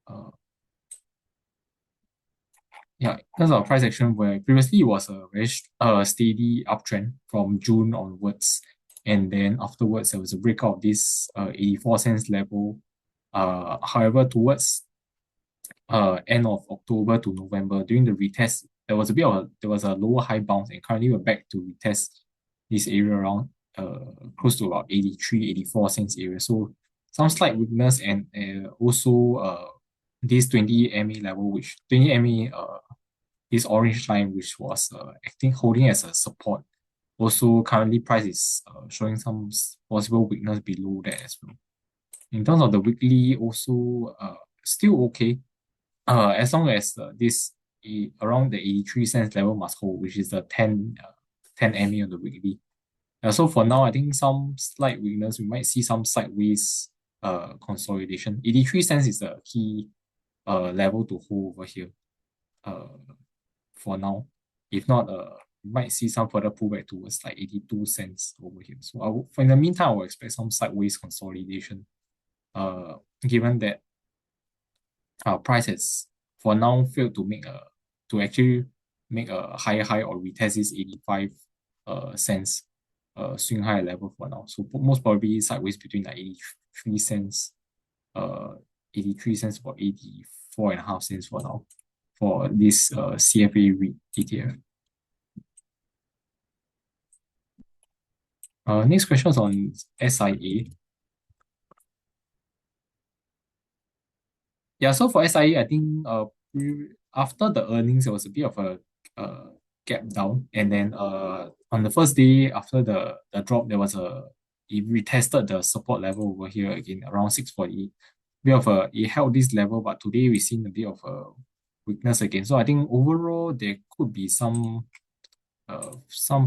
uh, yeah, in terms of price action where previously it was a very steady uptrend from June onwards, and then afterwards there was a breakout of this 84 cents level. However, towards end of October to November during the retest, there was a lower high bounce, and currently we're back to retest this area around close to about 83, 84 cents area. So some slight weakness, and also this 20 MA level, which 20 MA this orange line, which was acting holding as a support. Also, currently price is showing some possible weakness below that as well. In terms of the weekly, also still okay. As long as this around the 83 cents level must hold, which is the 10 MA on the weekly. So for now, I think some slight weakness. We might see some sideways consolidation. 83 cents is the key level to hold over here. For now, if not, we might see some further pullback towards like 82 cents over here. So in the meantime, I will expect some sideways consolidation. Given that price has for now failed to actually make a higher high or retest this 85 cents swing high level for now. So most probably sideways between like 83 cents, 83 cents for 84.5 cents for now for this CFA REIT ETF. Next question is on SIA. Yeah, so for SIA, I think after the earnings, there was a bit of a gap down, and then on the first day after the drop, it retested the support level over here again around 648. It held this level, but today we've seen a bit of a weakness again. So I think overall there could be some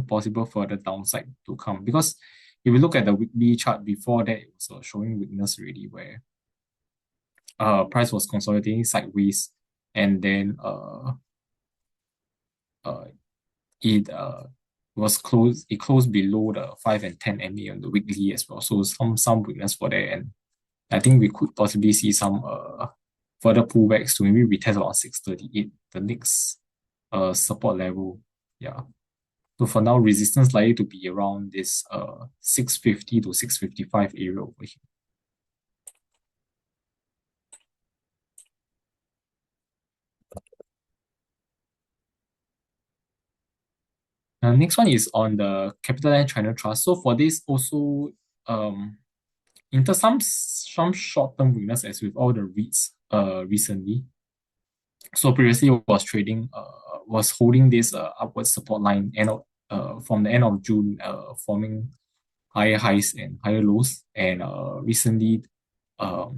possible further downside to come, because if you look at the weekly chart before that, it was showing weakness already, where price was consolidating sideways, and then it closed below the 5 and 10 MA on the weekly as well. So some weakness for that, and I think we could possibly see some further pullbacks to maybe retest around 638, the next support level. Yeah. So for now, resistance likely to be around this 650 to 655 area over here. Next one is on the CapitaLand China Trust. So for this also, into some short-term weakness as with all the REITs recently. So previously it was holding this upward support line from the end of June, forming higher highs and higher lows, and recently the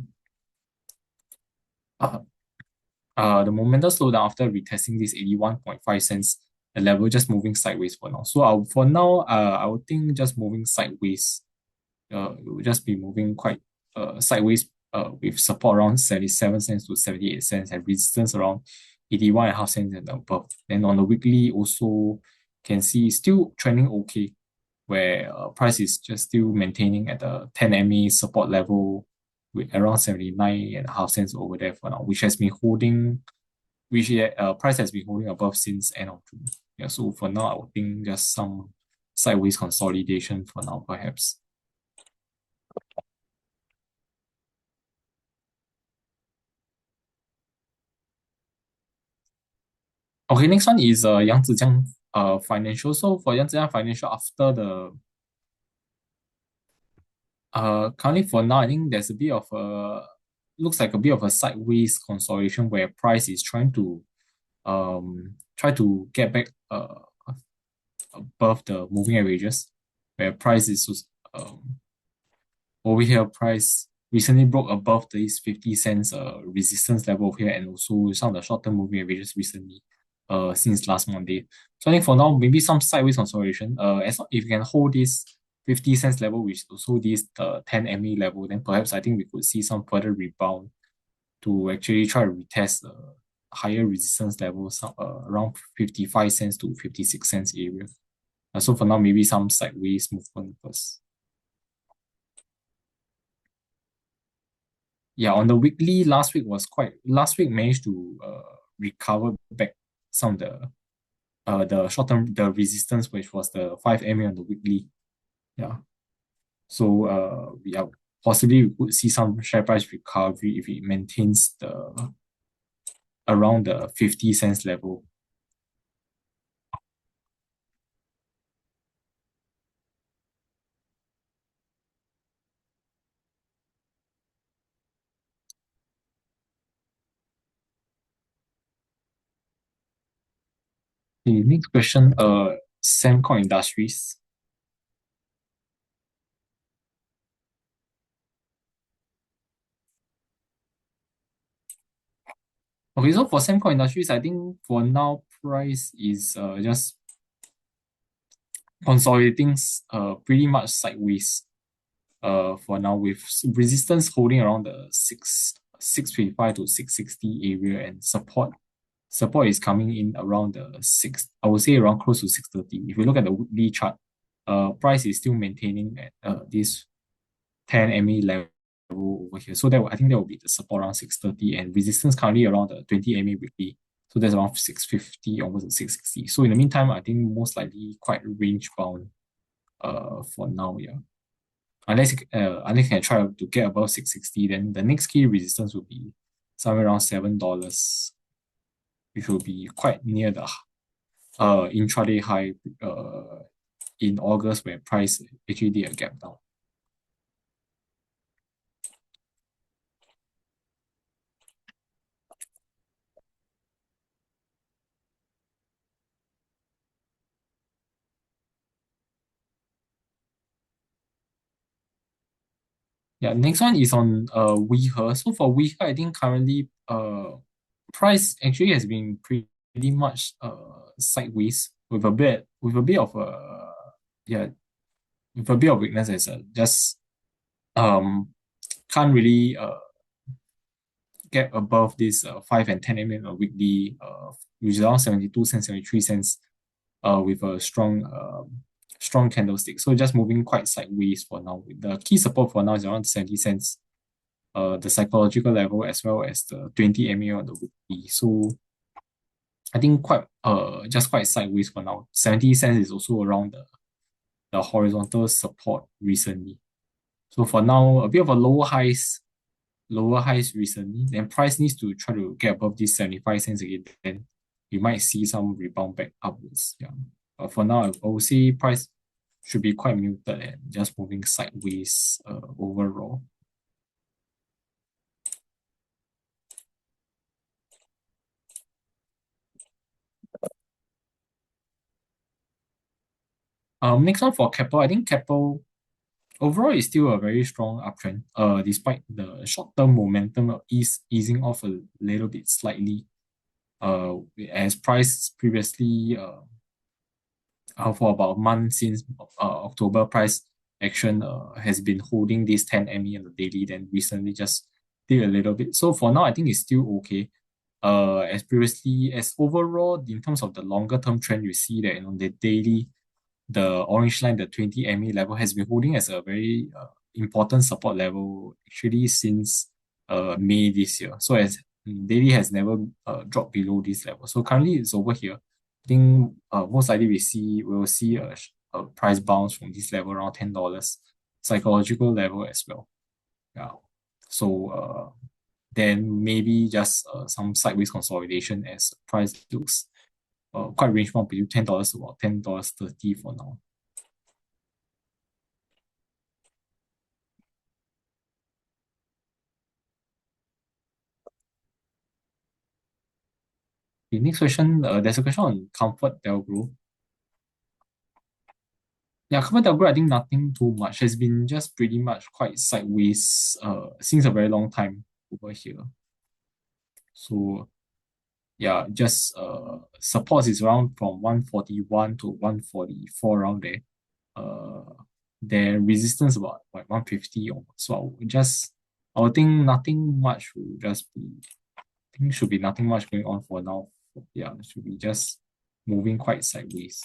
momentum slowed down after retesting this 81.5 cents level, just moving sideways for now. So for now, I would think just moving sideways. It will just be moving quite sideways with support around 77 cents to 78 cents and resistance around 81.5 cents and above. Then on the weekly also can see still trending okay, where price is just still maintaining at the 10 MA support level with around 79.5 cents over there for now, which price has been holding above since end of June. Yeah, so for now, I would think just some sideways consolidation for now, perhaps. Okay, next one is Yangzijiang Financial. So for Yangzijiang Financial, after the currently for now, I think there's a bit of looks like a bit of a sideways consolidation where price is trying to get back above the moving averages, where price is over here. Price recently broke above these 50 cents resistance level over here, and also some of the short-term moving averages recently since last Monday. So I think for now, maybe some sideways consolidation. As long if you can hold this 50 cents level, which also this 10 MA level, then perhaps I think we could see some further rebound to actually try to retest the higher resistance levels around 55 cents to 56 cents area. So for now, maybe some sideways movement first. Yeah, on the weekly, last week managed to recover back some of the short-term resistance, which was the 5 MA on the weekly. Yeah. So possibly we could see some share price recovery if it maintains around the 50 cents level. The next question, Semcon Industries. Okay, so for Semcon Industries, I think for now price is just consolidating pretty much sideways for now, with resistance holding around the 655 to 660 area, and support is coming in around the I would say around close to 630. If you look at the weekly chart, price is still maintaining at this 10 MA level over here. So I think that will be the support around 630, and resistance currently around the 20 MA weekly. So that's around 650 almost 660. So in the meantime, I think most likely quite range bound for now, yeah. Unless you can try to get above 660, then the next key resistance will be somewhere around $7, which will be quite near the intraday high in August, where price actually did a gap down. Yeah, next one is on WeHer. So for WeHer, I think currently price actually has been pretty much sideways with a bit of weakness as just can't really get above this 5 and 10 MA weekly, which is around 72 cents, 73 cents, with a strong candlestick. So just moving quite sideways for now. The key support for now is around 70 cents, the psychological level, as well as the 20 MA on the weekly. So I think just quite sideways for now. 70 cents is also around the horizontal support recently. So for now, a bit of a lower highs recently. Then price needs to try to get above this 75 cents again. Then you might see some rebound back upwards. Yeah. But for now, I would say price should be quite muted and just moving sideways overall. Next one for Keppel. I think Keppel overall is still a very strong uptrend, despite the short-term momentum easing off a little bit slightly, as price previously for about a month since October, price action has been holding this 10 MA on the daily, then recently just did a little bit. So for now, I think it's still okay. As overall, in terms of the longer term trend, you see that on the daily, the orange line, the 20 MA level, has been holding as a very important support level actually since May this year. So as daily has never dropped below this level. So currently it's over here. I think most likely we'll see a price bounce from this level around $10, psychological level as well. Yeah. So then maybe just some sideways consolidation as price looks quite range bound between $10 to about $10.30 for now. The next question, there's a question on ComfortDelGro. Yeah, ComfortDelGro, I think nothing too much. Has been just pretty much quite sideways since a very long time over here. So yeah, just support is around from 141 to 144 around there. Their resistance about like 150 or so. I would just I would think nothing much will just be, I think should be nothing much going on for now. Yeah, it should be just moving quite sideways.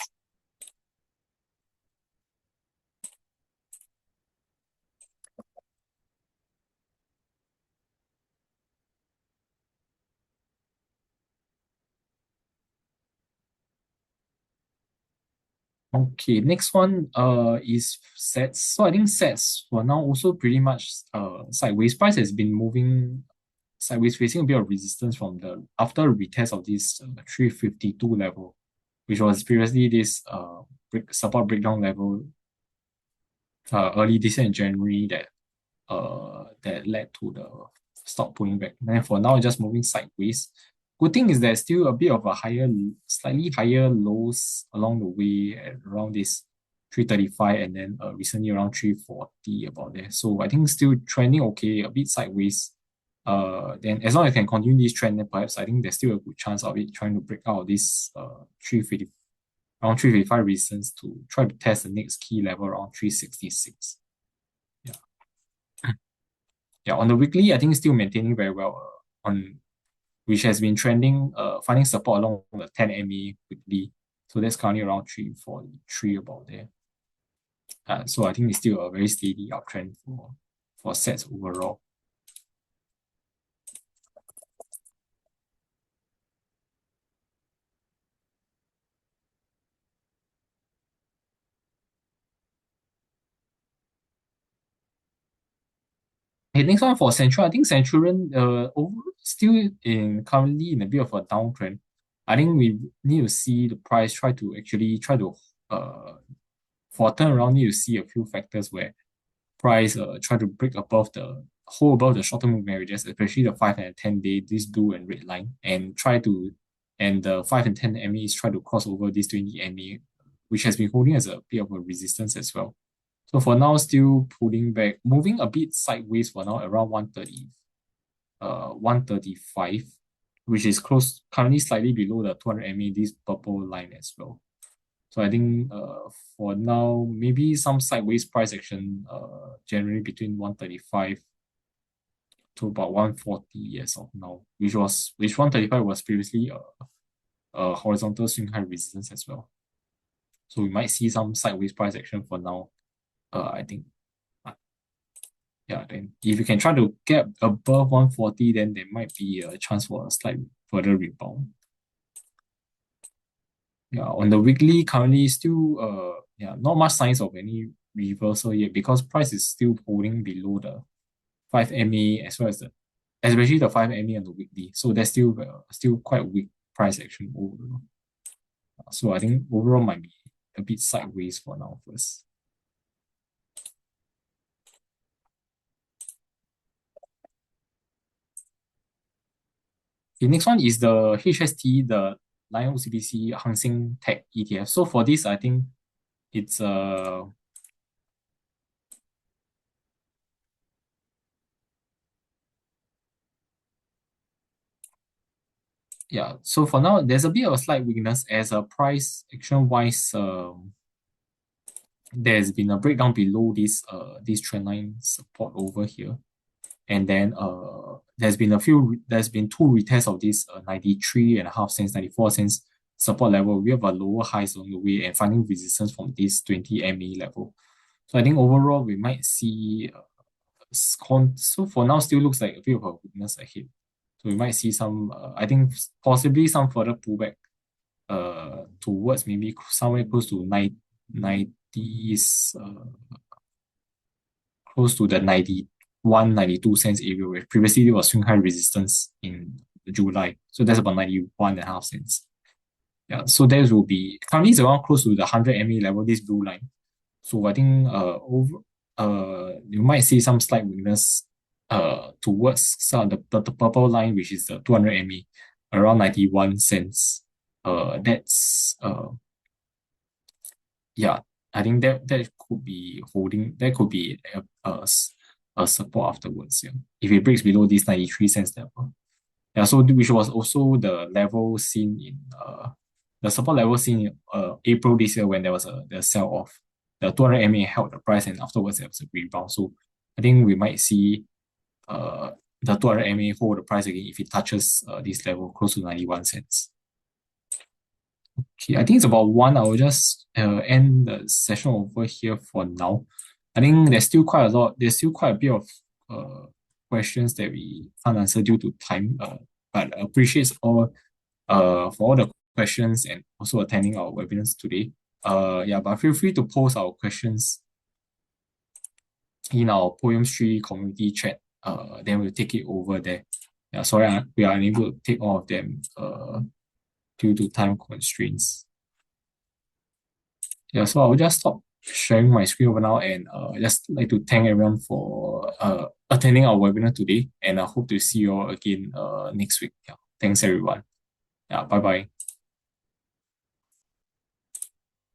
Okay, next one is sets. So I think sets for now also pretty much sideways. Price has been moving sideways, facing a bit of resistance from the after retest of this 352 level, which was previously this support breakdown level early this year in January that led to the stock pulling back. And for now, just moving sideways. Good thing is there's still a bit of a slightly higher lows along the way at around this 335 and then recently around 340 about there. So I think still trending okay, a bit sideways. Then as long as I can continue this trend, then perhaps I think there's still a good chance of it trying to break out this 350 around 355 resistance to try to test the next key level around 366. Yeah, on the weekly, I think still maintaining very well on which has been trending, finding support along the 10 MA weekly. So that's currently around 343 about there. So I think it's still a very steady uptrend for sets overall. Okay, next one for Centurion. I think Centurion still currently in a bit of a downtrend. I think we need to see the price try to for a turnaround, need to see a few factors where price try to break above the short-term moving averages, especially the 5 and 10 day, this blue and red line, and the 5 and 10 MAs try to cross over this 20 MA, which has been holding as a bit of a resistance as well. So for now, still pulling back, moving a bit sideways for now, around 135, which is currently slightly below the 200 MA, this purple line as well. So I think for now, maybe some sideways price action generally between 135 to about 140 as of now, which 135 was previously a horizontal swing high resistance as well. So we might see some sideways price action for now. I think. Yeah, then if you can try to get above 140, then there might be a chance for a slight further rebound. Yeah, on the weekly, currently still not much signs of any reversal yet because price is still holding below the 5 MA as well as especially the 5 MA on the weekly. So there's still quite weak price action overall. So I think overall might be a bit sideways for now first. The next one is the HST, the Lion OCBC Hang Seng Tech ETF. So for this, I think it's yeah. So for now, there's a bit of a slight weakness as a price action wise. There's been a breakdown below this trend line support over here, and then there's been two retests of this 93.5 cents, 94 cents support level. We have a lower highs on the way and finding resistance from this 20 MA level. So I think overall we might see so for now still looks like a bit of a weakness ahead. So we might see some I think possibly some further pullback towards maybe somewhere close to 90s close to the 91, 92 cents area where previously there was swing high resistance in July. So that's about 91.5 cents. Yeah, so that will be currently it's around close to the 100 MA level, this blue line. So I think you might see some slight weakness towards some of the purple line, which is the 200 MA, around 91 cents. That's yeah, I think that could be a support afterwards. Yeah, if it breaks below this 93 cents level. Yeah, so which was also the level seen in the support level seen in April this year when there was the sell off. The 200 MA held the price and afterwards there was a rebound. So I think we might see the 200 MA hold the price again if it touches this level close to 91 cents. Okay, I think it's about one. I will just end the session over here for now. I think there's still quite a bit of questions that we can't answer due to time. But I appreciate all for all the questions and also attending our webinars today. But feel free to post our questions in our Poems 3 community chat. Then we'll take it over there. Yeah, sorry, we are unable to take all of them due to time constraints. Yeah, so I'll just stop sharing my screen over now and just like to thank everyone for attending our webinar today, and I hope to see you all again next week. Yeah, thanks everyone. Yeah, bye bye.